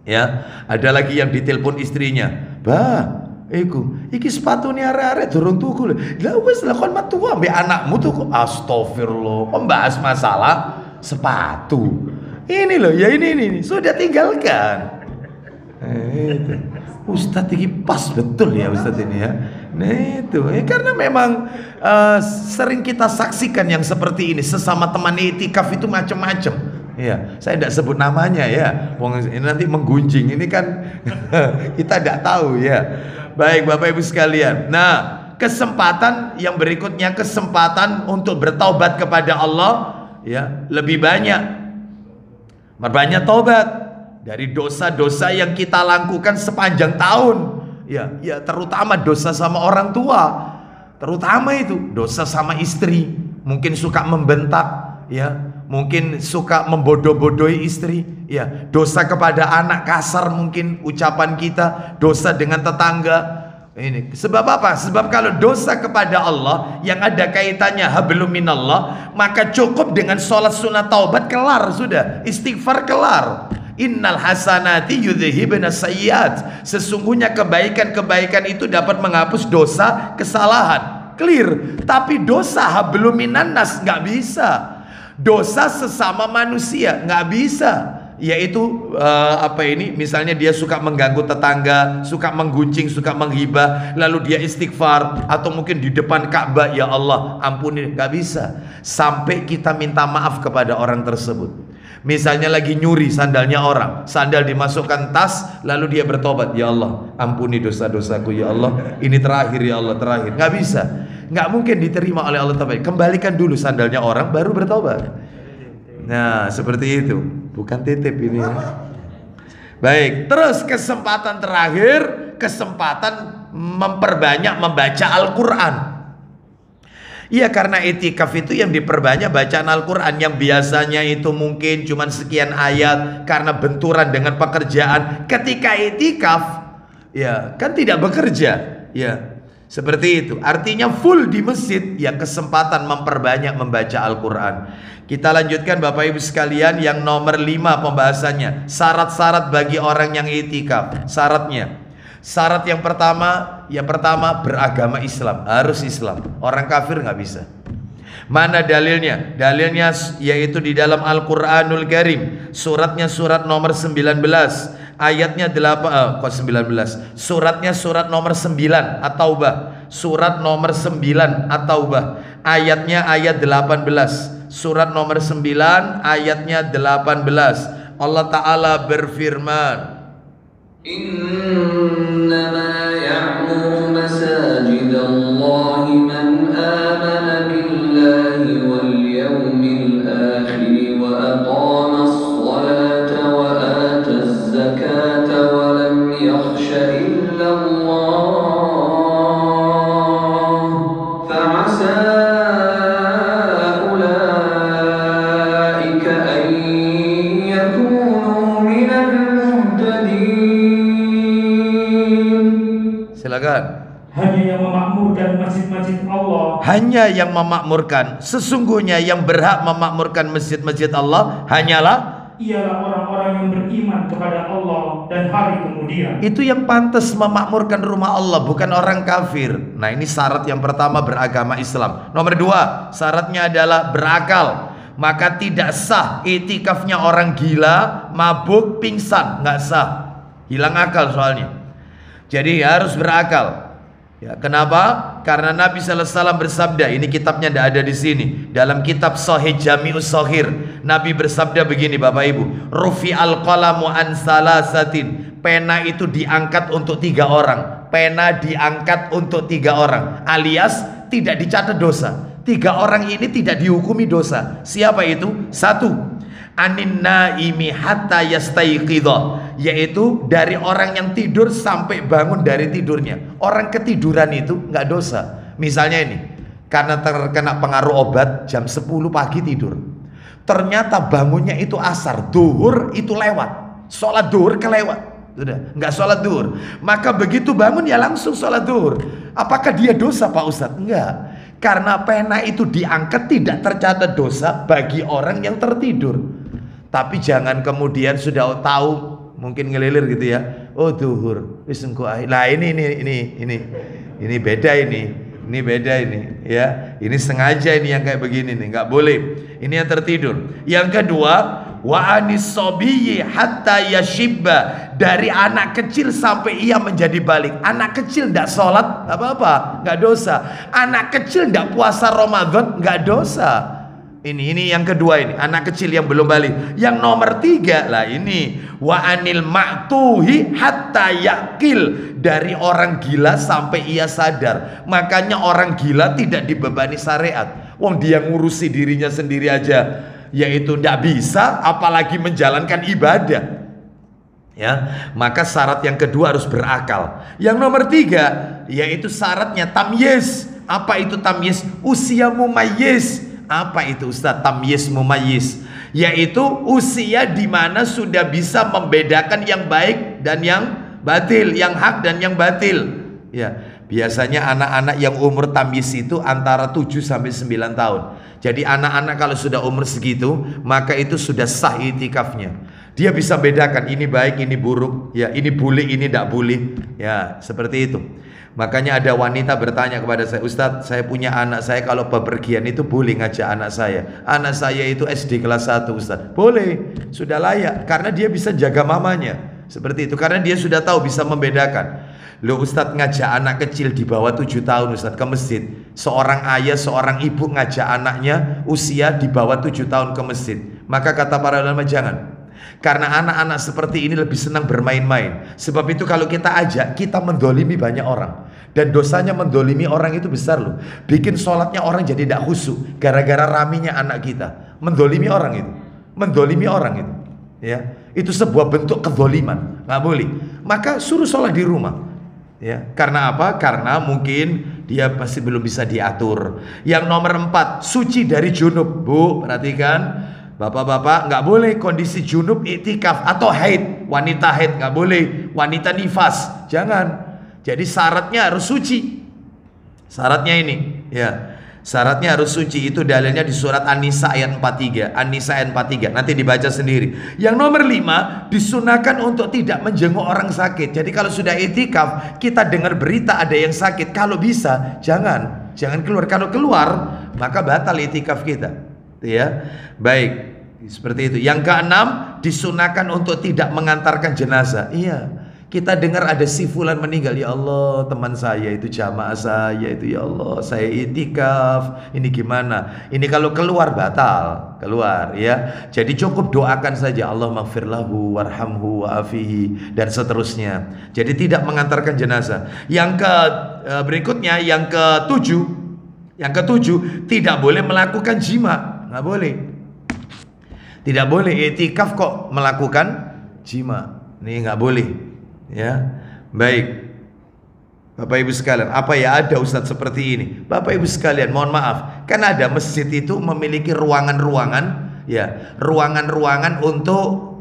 Ya, ada lagi yang ditelepon istrinya, "Bah, iki sepatunya arek-arek durung tuku lho." Lah wis lah kon metu ambek anakmu tuku. Astagfirullah, kok bahas masalah sepatu. Ini loh, ya ini sudah tinggalkan. Itu. Ustadz ini pas betul ya Ustadz ini ya. Nah itu, karena memang sering kita saksikan yang seperti ini sesama teman itikaf itu macam-macam. Ya, saya tidak sebut namanya ya. Ini nanti menggunjing. Ini kan kita tidak tahu ya. Baik Bapak Ibu sekalian. Nah, kesempatan yang berikutnya, kesempatan untuk bertaubat kepada Allah ya, lebih banyak. Berbanyak taubat dari dosa-dosa yang kita lakukan sepanjang tahun. Ya, terutama dosa sama orang tua. Terutama itu dosa sama istri. Mungkin suka membentak ya. Mungkin suka membodoh-bodohi istri, ya. Dosa kepada anak, kasar mungkin ucapan kita, dosa dengan tetangga. Ini sebab apa? Sebab kalau dosa kepada Allah yang ada kaitannya hablum minallah, maka cukup dengan sholat sunat taubat, kelar sudah, istighfar kelar. Innal hasanati yudhibna sayyiat. Sesungguhnya kebaikan-kebaikan itu dapat menghapus dosa, kesalahan. Clear. Tapi dosa hablum minan nas nggak bisa. Dosa sesama manusia nggak bisa. Yaitu misalnya dia suka mengganggu tetangga, suka mengguncing, suka menghibah, lalu dia istighfar, atau mungkin di depan Ka'bah, ya Allah ampuni, nggak bisa sampai kita minta maaf kepada orang tersebut. Misalnya lagi nyuri sandalnya orang, sandal dimasukkan tas, lalu dia bertobat, ya Allah ampuni dosa-dosaku, ya Allah ini terakhir, ya Allah terakhir. Nggak bisa, nggak mungkin diterima oleh Allah. Kembalikan dulu sandalnya orang baru bertobat. Nah seperti itu, bukan titip ini ya. Baik, terus kesempatan terakhir, kesempatan memperbanyak membaca Al-Quran. Iya, karena itikaf itu yang diperbanyak bacaan Al-Quran, yang biasanya itu mungkin cuma sekian ayat karena benturan dengan pekerjaan. Ketika itikaf, ya kan tidak bekerja, ya seperti itu. Artinya full di masjid, ya kesempatan memperbanyak membaca Al-Quran. Kita lanjutkan Bapak Ibu sekalian, yang nomor 5 pembahasannya, syarat-syarat bagi orang yang itikaf. Syarat yang pertama beragama Islam, harus Islam. Orang kafir nggak bisa. Mana dalilnya? Dalilnya yaitu di dalam Al-Quranul Karim. Suratnya surat nomor 19, ayatnya 19. Suratnya surat nomor 9 At-Taubah. Surat nomor 9 At-Taubah. Ayatnya ayat 18. Surat nomor 9 ayatnya 18. Allah Ta'ala berfirman, Innama ya'muru masajidallahi man amana billahi wal yawmil akhir wa aqama as-salata wa ata az-zakata wa lam yakhsha illa Allah fa'asa hanya yang memakmurkan masjid-masjid Allah. Hanya yang memakmurkan. Sesungguhnya yang berhak memakmurkan masjid-masjid Allah ialah orang-orang yang beriman kepada Allah dan hari kemudian. Itu yang pantas memakmurkan rumah Allah, bukan orang kafir. Nah ini syarat yang pertama, beragama Islam. Nomor 2, syaratnya adalah berakal. Maka tidak sah itikafnya orang gila, mabuk, pingsan, nggak sah. Hilang akal soalnya. Jadi harus berakal. Ya, kenapa? Karena Nabi sallallahu alaihi wasallam bersabda, ini kitabnya tidak ada di sini. Dalam kitab Sahih Jami'us Shaghir, Nabi bersabda begini Bapak Ibu, Rufi'al qalamu an salasatin. Pena itu diangkat untuk 3 orang. Pena diangkat untuk 3 orang. Alias tidak dicatat dosa. 3 orang ini tidak dihukumi dosa. Siapa itu? 1. Anin naimi hatta yastaiqidha, yaitu dari orang yang tidur sampai bangun dari tidurnya. Orang ketiduran itu nggak dosa. Misalnya ini, karena terkena pengaruh obat jam 10 pagi tidur, ternyata bangunnya itu asar, duhur itu lewat, sholat duhur kelewat, sudah nggak sholat duhur, maka begitu bangun ya langsung sholat duhur. Apakah dia dosa Pak Ustadz? Enggak, karena pena itu diangkat tidak tercatat dosa bagi orang yang tertidur. Tapi jangan kemudian sudah tahu, mungkin ngelilir gitu ya, oh duhur wis engko ae. Nah ini beda ini beda ini ya. Ini sengaja ini yang kayak begini nih, nggak boleh. Ini yang tertidur. Yang kedua, wa anis sobiyyi hatta yashibba, dari anak kecil sampai ia menjadi balik. Anak kecil nggak sholat nggak apa-apa, nggak dosa. Anak kecil nggak puasa Ramadan nggak dosa. Ini yang kedua, ini anak kecil yang belum balik. Yang nomor 3 lah ini, wa anil ma'tuhi hatta yakil, dari orang gila sampai ia sadar. Makanya orang gila tidak dibebani syariat. Wong dia ngurusi dirinya sendiri aja yaitu tidak bisa, apalagi menjalankan ibadah. Ya, maka syarat yang kedua harus berakal. Yang nomor 3 yaitu syaratnya tamyiz. Apa itu tamyiz? Usia mumayyiz. Apa itu Ustaz tamyiz mumayyiz? Yaitu usia di mana sudah bisa membedakan yang baik dan yang batil, yang hak dan yang batil. Ya, biasanya anak-anak yang umur tamyiz itu antara 7 sampai 9 tahun. Jadi anak-anak kalau sudah umur segitu, maka itu sudah sah itikafnya. Dia bisa bedakan ini baik, ini buruk, ya ini boleh, ini tidak boleh, ya seperti itu. Makanya ada wanita bertanya kepada saya, Ustadz, saya punya anak saya, kalau bepergian itu boleh ngajak anak saya. Anak saya itu SD kelas 1 Ustadz. Boleh, sudah layak, karena dia bisa jaga mamanya. Seperti itu, karena dia sudah tahu bisa membedakan. Loh Ustadz, ngajak anak kecil di bawah 7 tahun Ustadz ke masjid. Seorang ayah, seorang ibu ngajak anaknya usia di bawah 7 tahun ke masjid. Maka kata para ulama, jangan. Karena anak-anak seperti ini lebih senang bermain-main. Sebab itu kalau kita ajak, kita mendolimi banyak orang. Dan dosanya mendolimi orang itu besar loh. Bikin sholatnya orang jadi tidak khusyuk gara-gara raminya anak kita. Mendolimi orang itu. Mendolimi orang itu, ya, itu sebuah bentuk kedoliman. Nggak boleh. Maka suruh sholat di rumah, ya. Karena apa? Karena mungkin dia pasti belum bisa diatur. Yang nomor 4, suci dari junub. Bu, perhatikan, bapak-bapak, nggak boleh kondisi junub iktikaf atau haid. Wanita haid nggak boleh, wanita nifas jangan. Jadi syaratnya harus suci. Syaratnya ini, ya, syaratnya harus suci. Itu dalilnya di surat An-Nisa ayat 43. An-Nisa ayat 43, nanti dibaca sendiri. Yang nomor 5, disunahkan untuk tidak menjenguk orang sakit. Jadi kalau sudah iktikaf, kita dengar berita ada yang sakit, kalau bisa jangan keluar. Kalau keluar maka batal iktikaf kita, ya. Baik, seperti itu. Yang ke-6, disunahkan untuk tidak mengantarkan jenazah. Iya, kita dengar ada si fulan meninggal, ya Allah, teman saya itu, jamaah saya itu, ya Allah, saya itikaf, ini gimana? Ini kalau keluar batal, keluar, ya. Jadi cukup doakan saja, Allah maghfir lahu warhamhu wa'afihi, dan seterusnya. Jadi tidak mengantarkan jenazah. Yang berikutnya, yang ketujuh, tidak boleh melakukan jima. Nggak boleh. Tidak boleh itikaf kok melakukan jima. Ini nggak boleh, ya. Baik, Bapak Ibu sekalian, apa ya ada Ustadz seperti ini? Bapak Ibu sekalian, mohon maaf, kan ada masjid itu memiliki ruangan-ruangan, ya, ruangan-ruangan untuk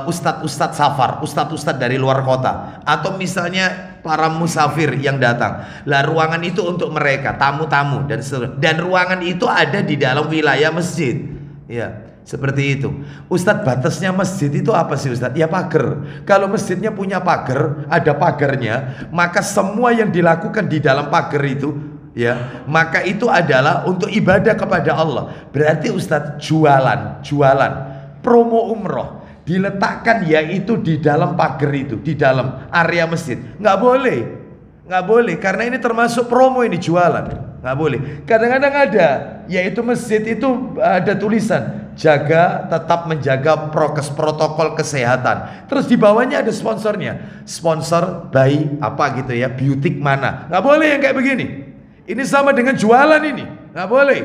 ustadz-ustadz safar, ustadz-ustadz dari luar kota, atau misalnya para musafir yang datang. Lah ruangan itu untuk mereka, tamu-tamu dan seterusnya. Dan ruangan itu ada di dalam wilayah masjid, ya. Seperti itu. Ustadz, batasnya masjid itu apa sih Ustadz? Ya pagar. Kalau masjidnya punya pagar, ada pagarnya, maka semua yang dilakukan di dalam pagar itu, ya, maka itu adalah untuk ibadah kepada Allah. Berarti Ustadz jualan promo umroh diletakkan yaitu di dalam pagar itu, di dalam area masjid. Nggak boleh, karena ini termasuk promo, ini jualan. Nggak boleh. Kadang-kadang ada, yaitu masjid itu ada tulisan tetap menjaga prokes, protokol kesehatan. Terus di bawahnya ada sponsornya, sponsor by apa gitu ya, Beautik mana. Nggak boleh yang kayak begini. Ini sama dengan jualan ini, nggak boleh.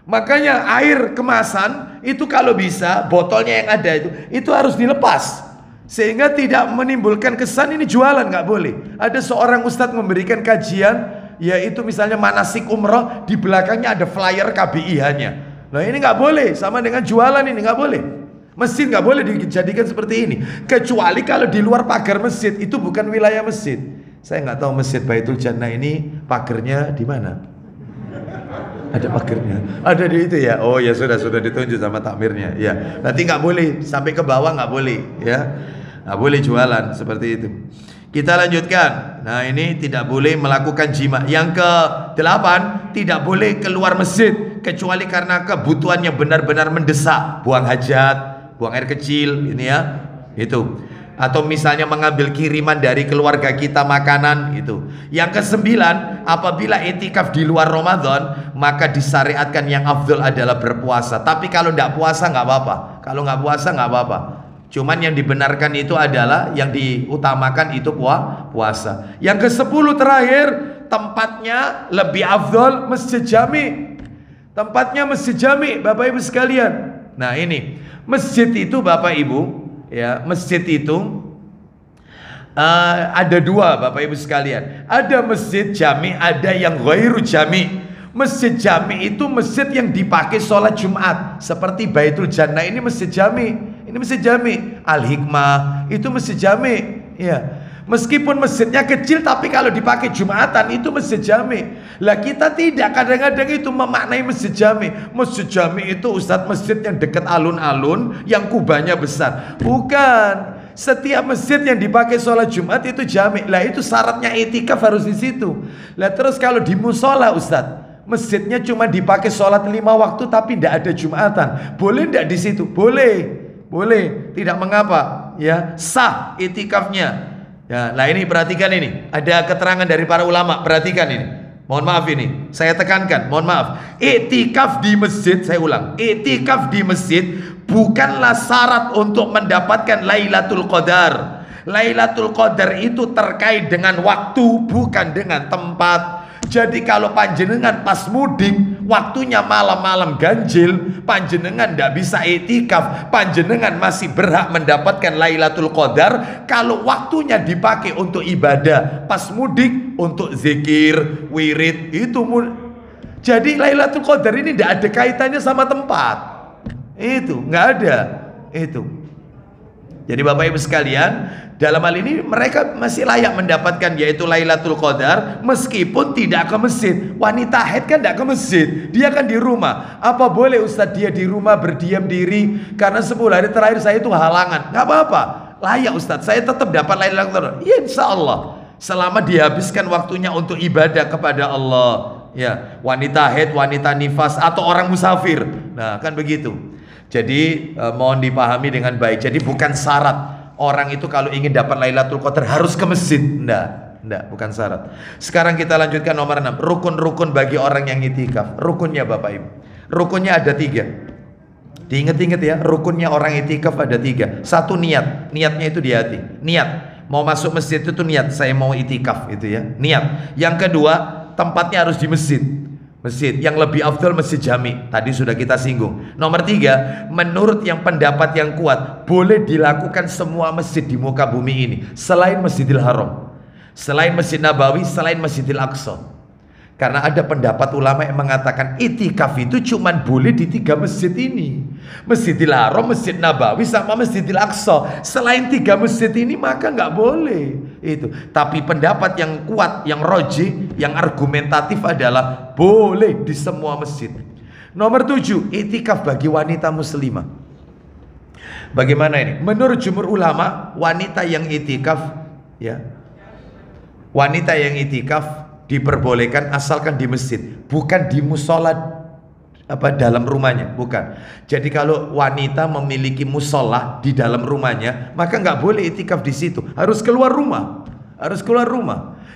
Makanya air kemasan itu kalau bisa botolnya yang ada itu harus dilepas, sehingga tidak menimbulkan kesan ini jualan. Nggak boleh. Ada seorang ustadz memberikan kajian, yaitu misalnya manasik umroh, di belakangnya ada flyer KBIH-nya. Nah ini nggak boleh, sama dengan jualan ini nggak boleh. Masjid nggak boleh dijadikan seperti ini, kecuali kalau di luar pagar masjid, itu bukan wilayah masjid. Saya nggak tahu masjid Baitul Jannah ini pagarnya di mana. Ada pagarnya, ada di itu ya. Oh ya sudah ditunjuk sama takmirnya. Ya nanti nggak boleh sampai ke bawah, nggak boleh, ya, nggak boleh jualan seperti itu. Kita lanjutkan. Nah ini tidak boleh melakukan jima. Yang ke-8, tidak boleh keluar masjid kecuali karena kebutuhannya benar-benar mendesak, buang hajat, buang air kecil, ini ya, itu. Atau misalnya mengambil kiriman dari keluarga kita, makanan, itu. Yang ke-9, apabila itikaf di luar Ramadan, maka disyariatkan yang afdol adalah berpuasa. Tapi kalau tidak puasa nggak apa-apa. Kalau nggak puasa nggak apa-apa. Cuman yang dibenarkan itu adalah, yang diutamakan itu puasa. Yang ke-10 terakhir, tempatnya lebih afdol masjid jami. Tempatnya masjid jami, Bapak Ibu sekalian. Nah ini, masjid itu Bapak Ibu, ya, masjid itu ada dua Bapak Ibu sekalian. Ada masjid jami, ada yang ghairu jami. Masjid jami itu masjid yang dipakai sholat Jumat, seperti Baitul Jannah ini masjid jami. Ini masjid jami. Al-Hikmah itu masjid jami, ya. Meskipun masjidnya kecil, tapi kalau dipakai Jumatan itu masjid jami. Lah kita tidak, kadang-kadang itu memaknai masjid jami. Masjid jami itu Ustadz masjid yang dekat alun-alun, yang kubahnya besar. Bukan. Setiap masjid yang dipakai sholat Jumat itu jami. Lah itu syaratnya itikaf harus di situ. Lah terus kalau di musola Ustadz, masjidnya cuma dipakai sholat 5 waktu tapi tidak ada Jumatan. Boleh tidak di situ? Boleh. Boleh. Tidak mengapa. Ya, sah itikafnya. Ya, nah ini perhatikan ini. Ada keterangan dari para ulama. Perhatikan ini. Mohon maaf ini. Saya tekankan, mohon maaf. Iktikaf di masjid, saya ulang. Iktikaf di masjid bukanlah syarat untuk mendapatkan Lailatul Qadar. Lailatul Qadar itu terkait dengan waktu, bukan dengan tempat. Jadi kalau panjenengan pas mudik, waktunya malam-malam ganjil, panjenengan tidak bisa iktikaf, panjenengan masih berhak mendapatkan Lailatul Qadar kalau waktunya dipakai untuk ibadah. Pas mudik untuk zikir, wirid, itu. Jadi Lailatul Qadar ini tidak ada kaitannya sama tempat. Itu nggak ada. Itu. Jadi Bapak Ibu sekalian, dalam hal ini mereka masih layak mendapatkan yaitu Lailatul Qadar meskipun tidak ke masjid. Wanita haid kan tidak ke masjid, dia kan di rumah. Apa boleh Ustadz dia di rumah berdiam diri karena 10 hari terakhir saya itu halangan? Nggak apa-apa, layak Ustadz, saya tetap dapat Lailatul Qadar. Ya insya Allah, selama dihabiskan waktunya untuk ibadah kepada Allah. Ya, wanita haid, wanita nifas atau orang musafir. Nah kan begitu. Jadi mohon dipahami dengan baik. Jadi bukan syarat orang itu kalau ingin dapat Lailatul Qadar harus ke masjid. Enggak, bukan syarat. Sekarang kita lanjutkan nomor 6. Rukun-rukun bagi orang yang itikaf. Rukunnya Bapak Ibu. Rukunnya ada 3. Diingat-ingat ya, rukunnya orang itikaf ada 3. 1 niat. Niatnya itu di hati. Niat. Mau masuk masjid itu niat, saya mau itikaf itu ya. Niat. Yang kedua, tempatnya harus di masjid. Masjid yang lebih afdal masjid jami. Tadi sudah kita singgung. Nomor 3, menurut yang pendapat yang kuat, boleh dilakukan semua masjid di muka bumi ini selain Masjidil Haram, selain Masjid Nabawi, selain Masjidil Aqsa. Karena ada pendapat ulama yang mengatakan itikaf itu cuma boleh di 3 masjid ini, Masjidil Haram, Masjid Nabawi, sama Masjidil Aqsa. Selain 3 masjid ini maka nggak boleh itu. Tapi pendapat yang kuat, yang roji, yang argumentatif adalah boleh di semua masjid. Nomor 7, itikaf bagi wanita muslimah. Bagaimana ini? Menurut jumhur ulama, wanita yang itikaf, ya, wanita yang itikaf diperbolehkan asalkan di masjid, bukan di musola dalam rumahnya, bukan. Jadi kalau wanita memiliki musola di dalam rumahnya, maka nggak boleh itikaf di situ, harus keluar rumah,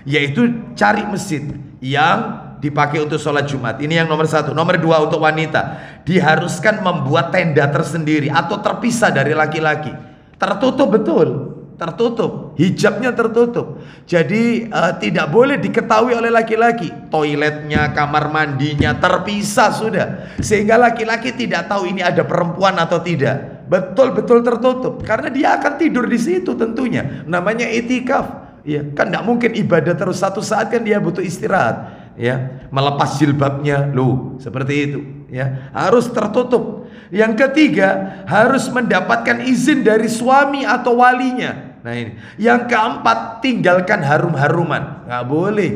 yaitu cari masjid yang dipakai untuk sholat Jumat. Ini yang nomor 1. Nomor 2, untuk wanita diharuskan membuat tenda tersendiri atau terpisah dari laki-laki, tertutup betul. Tertutup, hijabnya tertutup. Jadi tidak boleh diketahui oleh laki-laki. Toiletnya, kamar mandinya terpisah sudah, sehingga laki-laki tidak tahu ini ada perempuan atau tidak. Betul-betul tertutup, karena dia akan tidur di situ tentunya. Namanya itikaf. Ya, kan tidak mungkin ibadah terus, satu saat kan dia butuh istirahat. Ya, melepas jilbabnya, loh, seperti itu. Ya, harus tertutup. Yang ketiga, harus mendapatkan izin dari suami atau walinya. Nah ini. Yang keempat, tinggalkan harum-haruman, nggak boleh.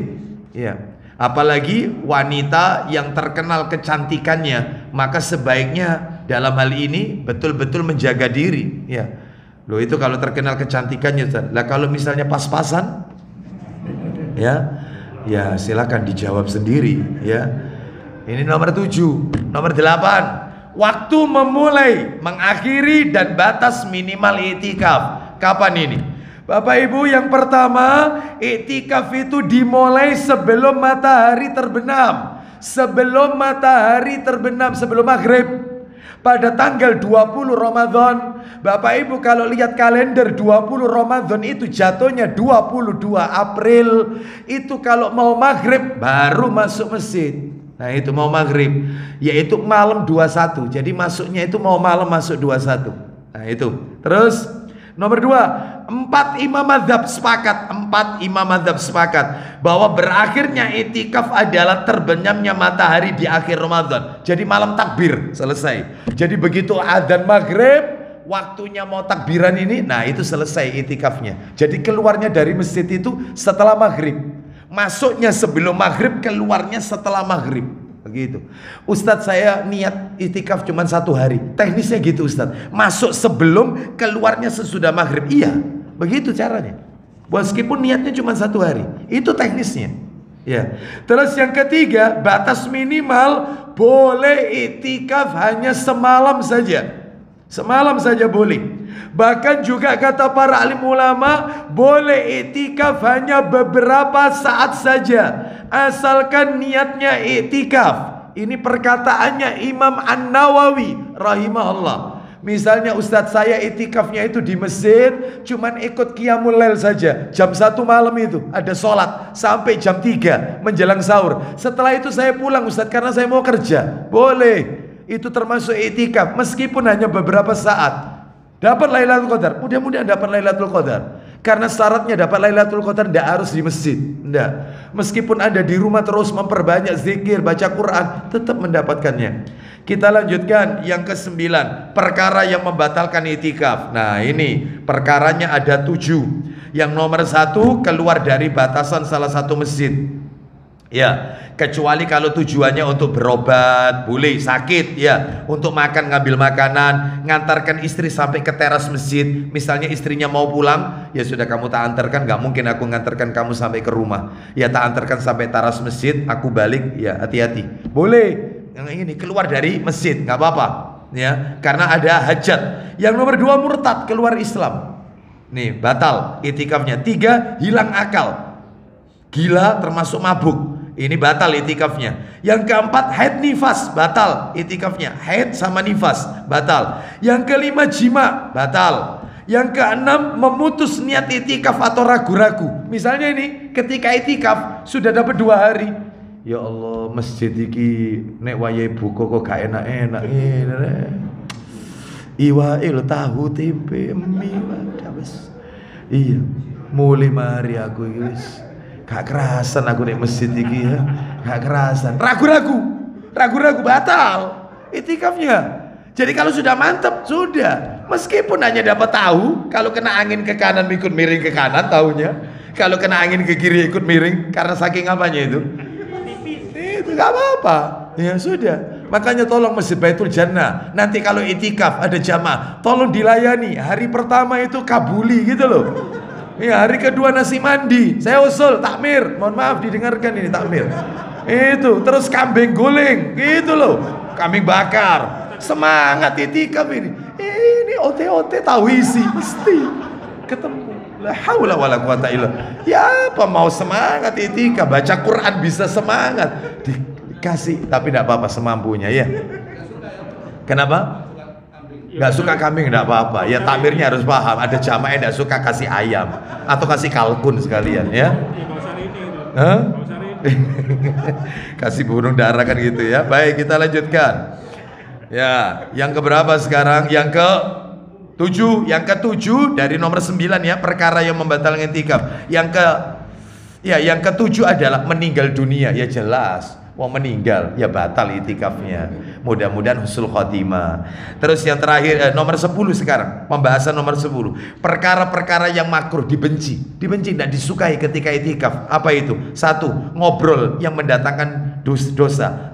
Ya, apalagi wanita yang terkenal kecantikannya, maka sebaiknya dalam hal ini betul-betul menjaga diri. Ya, loh, itu kalau terkenal kecantikannya. Lah kalau misalnya pas-pasan, ya silakan dijawab sendiri. Ya, ini nomor 7. Nomor 8, waktu memulai, mengakhiri, dan batas minimal itikaf. Kapan ini? Bapak Ibu, yang pertama, iktikaf itu dimulai sebelum matahari terbenam. Sebelum matahari terbenam, sebelum maghrib. Pada tanggal 20 Ramadan. Bapak Ibu kalau lihat kalender, 20 Ramadan itu jatuhnya 22 April. Itu kalau mau maghrib baru masuk masjid. Nah itu mau maghrib, yaitu malam 21. Jadi masuknya itu mau malam, masuk 21. Nah itu. Terus nomor 2, 4 imam mazhab sepakat. 4 imam mazhab sepakat bahwa berakhirnya itikaf adalah terbenamnya matahari di akhir Ramadan. Jadi malam takbir selesai. Jadi begitu adzan maghrib, waktunya mau takbiran ini, nah itu selesai itikafnya. Jadi keluarnya dari masjid itu setelah maghrib, masuknya sebelum maghrib, keluarnya setelah maghrib. Begitu. Ustadz, saya niat itikaf cuma 1 hari. Teknisnya gitu Ustadz, masuk sebelum, keluarnya sesudah maghrib. Iya, begitu caranya. Meskipun niatnya cuma 1 hari, itu teknisnya. Ya. Terus yang ketiga, batas minimal boleh itikaf hanya semalam saja. Semalam saja boleh. Bahkan juga kata para alim ulama, boleh itikaf hanya beberapa saat saja, asalkan niatnya itikaf. Ini perkataannya Imam An-Nawawi rahimahullah. Misalnya Ustadz, saya itikafnya itu di masjid, cuman ikut qiyamul lail saja. Jam 1 malam itu ada sholat sampai jam 3 menjelang sahur. Setelah itu saya pulang Ustadz karena saya mau kerja. Boleh. Itu termasuk itikaf meskipun hanya beberapa saat. Dapat Lailatul Qadar, mudah-mudahan dapat Lailatul Qadar. Karena syaratnya dapat Lailatul Qadar tidak harus di masjid. Tidak. Meskipun Anda di rumah terus memperbanyak zikir, baca Quran, tetap mendapatkannya. Kita lanjutkan yang ke-9, perkara yang membatalkan itikaf. Nah ini perkaranya ada 7. Yang nomor 1, keluar dari batasan salah satu masjid. Ya, kecuali kalau tujuannya untuk berobat, boleh, sakit ya, untuk makan, ngambil makanan, ngantarkan istri sampai ke teras masjid. Misalnya istrinya mau pulang, ya sudah kamu tak antarkan, nggak mungkin aku ngantarkan kamu sampai ke rumah. Ya tak antarkan sampai teras masjid, aku balik, ya hati-hati. Boleh. Yang ini keluar dari masjid, nggak apa-apa, ya, karena ada hajat. Yang nomor 2, murtad, keluar Islam. Nih batal itikafnya. 3, hilang akal, gila termasuk mabuk. Ini batal itikafnya. Yang keempat, haid nifas, batal itikafnya. Haid sama nifas, batal. Yang kelima, jima, batal. Yang keenam, memutus niat itikaf atau ragu-ragu. Misalnya ini, ketika itikaf sudah dapat 2 hari. Ya Allah, masjid iki nek wayahe buka kok gak enak-enak ngene. Iwake lho, tahu tempe mie wis. Iya, mulai mari aku iki wis gak kerasan aku nek masjid iki ya. Gak kerasan. Ragu-ragu batal itikafnya. Jadi kalau sudah mantap, sudah. Meskipun hanya dapat tahu, kalau kena angin ke kanan ikut miring ke kanan tahunya. Kalau kena angin ke kiri ikut miring karena saking apanya itu. Itu nggak apa-apa, ya sudah. Makanya tolong Masjid Baitul Jannah, nanti kalau itikaf ada jamaah, tolong dilayani. Hari pertama itu kabuli gitu loh. Ya, hari kedua nasi mandi, saya usul takmir. Mohon maaf didengarkan ini takmir. Itu terus kambing guling, gitu loh. Kambing bakar. Semangat itikaf ini. Ini ote-ote tahu isi, mesti ketemu. La haula wala quwata illa. Ya apa mau semangat itikaf, baca Quran bisa semangat. Dikasih, tapi tidak apa-apa semampunya ya. Kenapa? Nggak suka kambing nggak apa-apa. Ya takmirnya harus paham. Ada jamaah yang nggak suka kasih ayam atau kasih kalkun sekalian ya. Hah? Kasih burung dara kan gitu ya. Baik, kita lanjutkan. Ya, yang keberapa sekarang? Yang ke-7 dari nomor 9 ya, perkara yang membatalkan itikaf. Yang ke-7 adalah meninggal dunia. Ya jelas, mau meninggal ya batal itikafnya. Mudah-mudahan husnul khotimah. Terus yang terakhir nomor 10 sekarang, pembahasan nomor 10. Perkara-perkara yang makruh, dibenci, tidak disukai ketika itikaf. Apa itu? 1, ngobrol yang mendatangkan dosa,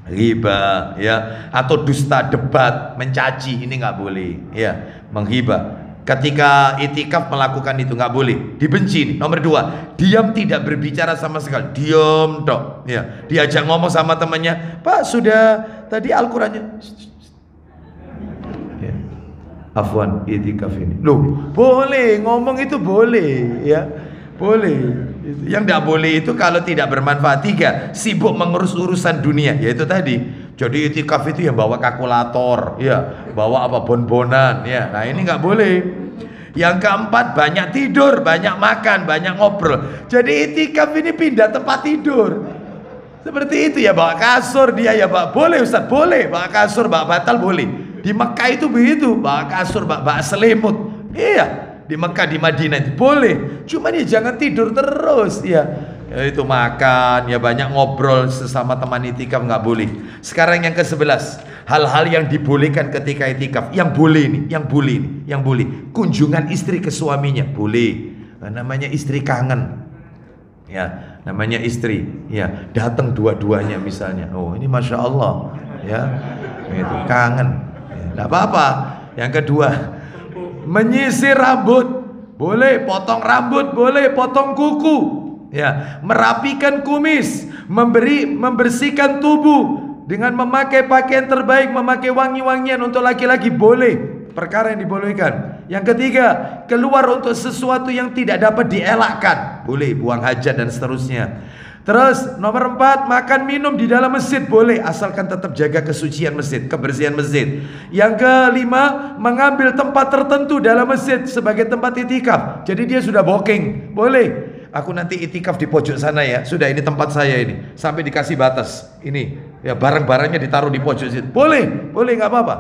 riba ya, atau dusta, debat, mencaci, ini nggak boleh ya, menghibah. Ketika itikaf melakukan itu nggak boleh, dibenci. Nomor 2, diam, tidak berbicara sama sekali, diam dok ya. Diajak ngomong sama temannya, Pak sudah tadi Al-Qurannya ya. Afwan, itikaf ini loh boleh ngomong, itu boleh ya, boleh. Yang tidak boleh itu kalau tidak bermanfaat. 3, sibuk mengurus urusan dunia, yaitu tadi. Jadi itikaf itu ya bawa kalkulator, ya bawa apa bonbonan, ya. Nah ini nggak boleh. Yang keempat, banyak tidur, banyak makan, banyak ngobrol. Jadi itikaf ini pindah tempat tidur. Seperti itu ya, bawa kasur dia ya, bawa. Boleh Ustaz, boleh bawa kasur, bawa bantal boleh. Di Mekah itu begitu, bawa kasur, bawa selimut. Iya. Di Mekah, di Madinah itu boleh, cuman ya jangan tidur terus ya. Itu makan ya, banyak ngobrol sesama teman itikaf nggak boleh. Sekarang yang ke-11, hal-hal yang dibolehkan ketika itikaf, yang boleh nih, yang boleh. Kunjungan istri ke suaminya boleh. Namanya istri kangen. Ya, namanya istri. Ya, datang dua-duanya misalnya. Oh, ini masya Allah. Ya, itu kangen. Ya, enggak apa-apa. Yang kedua, menyisir rambut boleh, potong rambut boleh, potong kuku. Ya, merapikan kumis, membersihkan tubuh dengan memakai pakaian terbaik, memakai wangi-wangian untuk laki-laki boleh. Perkara yang dibolehkan. Yang ketiga, keluar untuk sesuatu yang tidak dapat dielakkan boleh, buang hajat dan seterusnya. Terus nomor 4, makan minum di dalam masjid boleh, asalkan tetap jaga kesucian masjid, kebersihan masjid. Yang kelima, mengambil tempat tertentu dalam masjid sebagai tempat itikaf. Jadi dia sudah booking, boleh. Aku nanti itikaf di pojok sana ya. Sudah, ini tempat saya ini. Sampai dikasih batas. Ini ya, barang-barangnya ditaruh di pojok situ. Boleh, nggak apa-apa.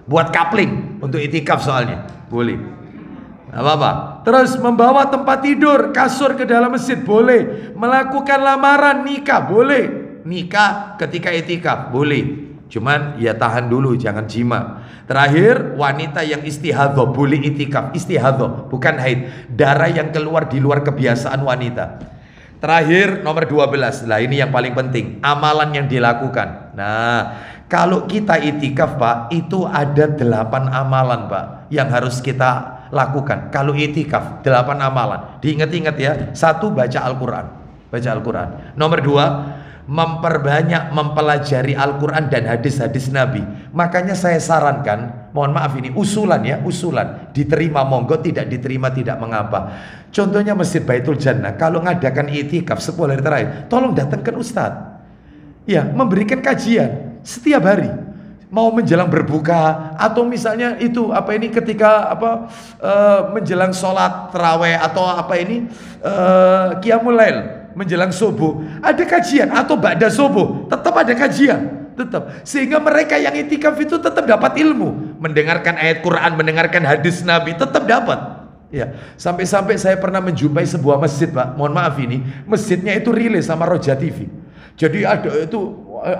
Buat kapling untuk itikaf soalnya. Boleh. Nggak apa-apa. Terus membawa tempat tidur, kasur ke dalam masjid boleh. Melakukan lamaran nikah boleh. Nikah ketika itikaf boleh. Cuman ya tahan dulu, jangan jima. Terakhir, wanita yang istihadhah boleh itikaf. Istihadhah, bukan haid. Darah yang keluar di luar kebiasaan wanita. Terakhir, nomor 12. Nah, ini yang paling penting, amalan yang dilakukan. Nah, kalau kita itikaf, Pak, itu ada 8 amalan, Pak, yang harus kita lakukan. Kalau itikaf, 8 amalan. Diingat-ingat ya. 1, baca Al-Quran. Baca Al-Quran. Nomor 2, memperbanyak mempelajari Al-Quran dan hadis-hadis Nabi. Makanya saya sarankan, mohon maaf ini usulan ya, usulan. Diterima monggo, tidak diterima tidak mengapa. Contohnya Masjid Baitul Jannah, kalau ngadakan itikaf 10 hari terakhir, tolong datangkan ustadz. Ya, memberikan kajian setiap hari. Mau menjelang berbuka, atau misalnya itu apa ini ketika menjelang sholat tarawih, atau apa ini qiyamul lail, menjelang subuh ada kajian, atau ba'da subuh tetap ada kajian, tetap, sehingga mereka yang itikaf itu tetap dapat ilmu, mendengarkan ayat Quran, mendengarkan hadis Nabi, tetap dapat. Ya, sampai-sampai saya pernah menjumpai sebuah masjid, Pak, mohon maaf ini masjidnya itu rilis sama Roja TV. Jadi ada itu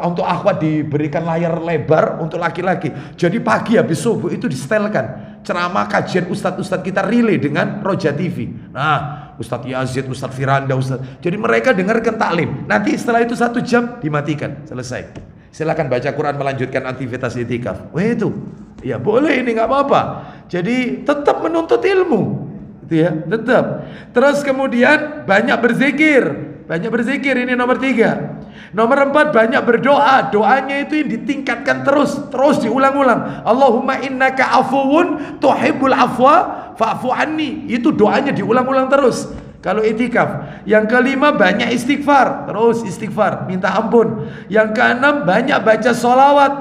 untuk akhwat diberikan layar lebar untuk laki-laki. Jadi pagi habis subuh itu disetelkan ceramah kajian ustadz-ustadz kita relay dengan Roja TV. Nah, Ustadz Yazid, Ustadz Firanda, Ustadz. Jadi mereka dengarkan taklim. Nanti setelah itu 1 jam dimatikan, selesai. Silakan baca Quran, melanjutkan aktivitas itikaf. Wah itu, ya boleh, ini nggak apa-apa. Jadi tetap menuntut ilmu, gitu ya, tetap. Terus kemudian banyak berzikir. Banyak berzikir, ini nomor 3. Nomor 4, banyak berdoa. Doanya itu yang ditingkatkan terus diulang-ulang. Allahumma innaka afuwun tuhibbul afwa fa'fu anni. Itu doanya diulang-ulang terus kalau itikaf. Yang kelima, banyak istighfar. Terus istighfar, minta ampun. Yang keenam, banyak baca sholawat.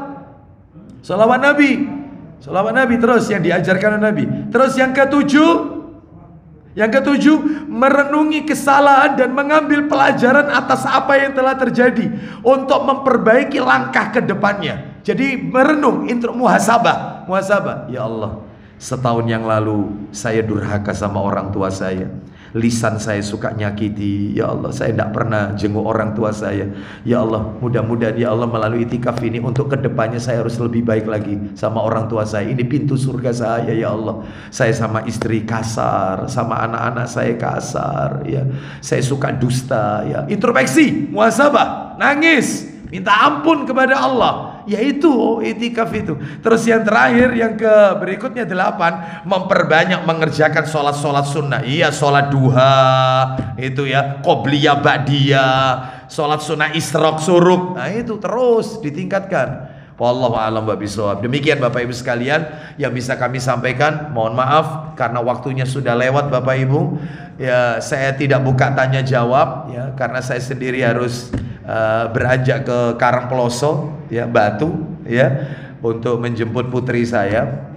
Sholawat Nabi terus yang diajarkan Nabi. Terus yang ketujuh, merenungi kesalahan dan mengambil pelajaran atas apa yang telah terjadi untuk memperbaiki langkah ke depannya. Jadi merenung, muhasabah. Ya Allah, setahun yang lalu saya durhaka sama orang tua saya. Lisan saya suka nyakiti. Ya Allah, saya tidak pernah jenguk orang tua saya. Ya Allah, mudah-mudahan ya Allah melalui itikaf ini untuk kedepannya saya harus lebih baik lagi sama orang tua saya. Ini pintu surga saya ya Allah. Saya sama istri kasar, sama anak-anak saya kasar ya. Saya suka dusta ya. Introspeksi, muhasabah, nangis, minta ampun kepada Allah. Yaitu itikaf itu. Terus yang terakhir, yang berikutnya 8, memperbanyak mengerjakan sholat sunnah. Iya, sholat duha itu ya, qobliyah ba'diyah, sholat sunnah isyraq suruk. Nah itu terus ditingkatkan. Wallahu a'lam bishawab. Demikian Bapak Ibu sekalian yang bisa kami sampaikan. Mohon maaf karena waktunya sudah lewat Bapak Ibu. Ya, saya tidak buka tanya jawab ya, karena saya sendiri harus beranjak ke Karangploso ya, Batu ya, untuk menjemput putri saya.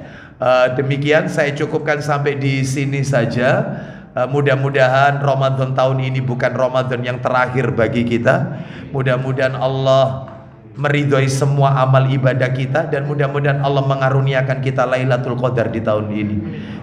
Demikian saya cukupkan sampai di sini saja. Mudah-mudahan Ramadan tahun ini bukan Ramadan yang terakhir bagi kita. Mudah-mudahan Allah meridhoi semua amal ibadah kita, dan mudah-mudahan Allah mengaruniakan kita Lailatul Qadar di tahun ini.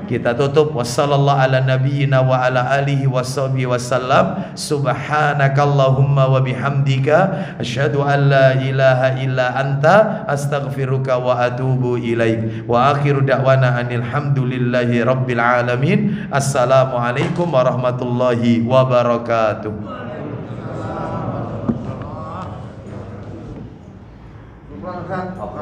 Kita tutup wassallallahu ala nabiyyina wa ala alihi washabihi wasallam. Subhanakallahumma wa bihamdika asyhadu an la ilaha illa anta astaghfiruka wa atubu ilaik. Wa akhiru da'wana anil hamdulillahi rabbil alamin. Assalamualaikum warahmatullahi wabarakatuh. Apa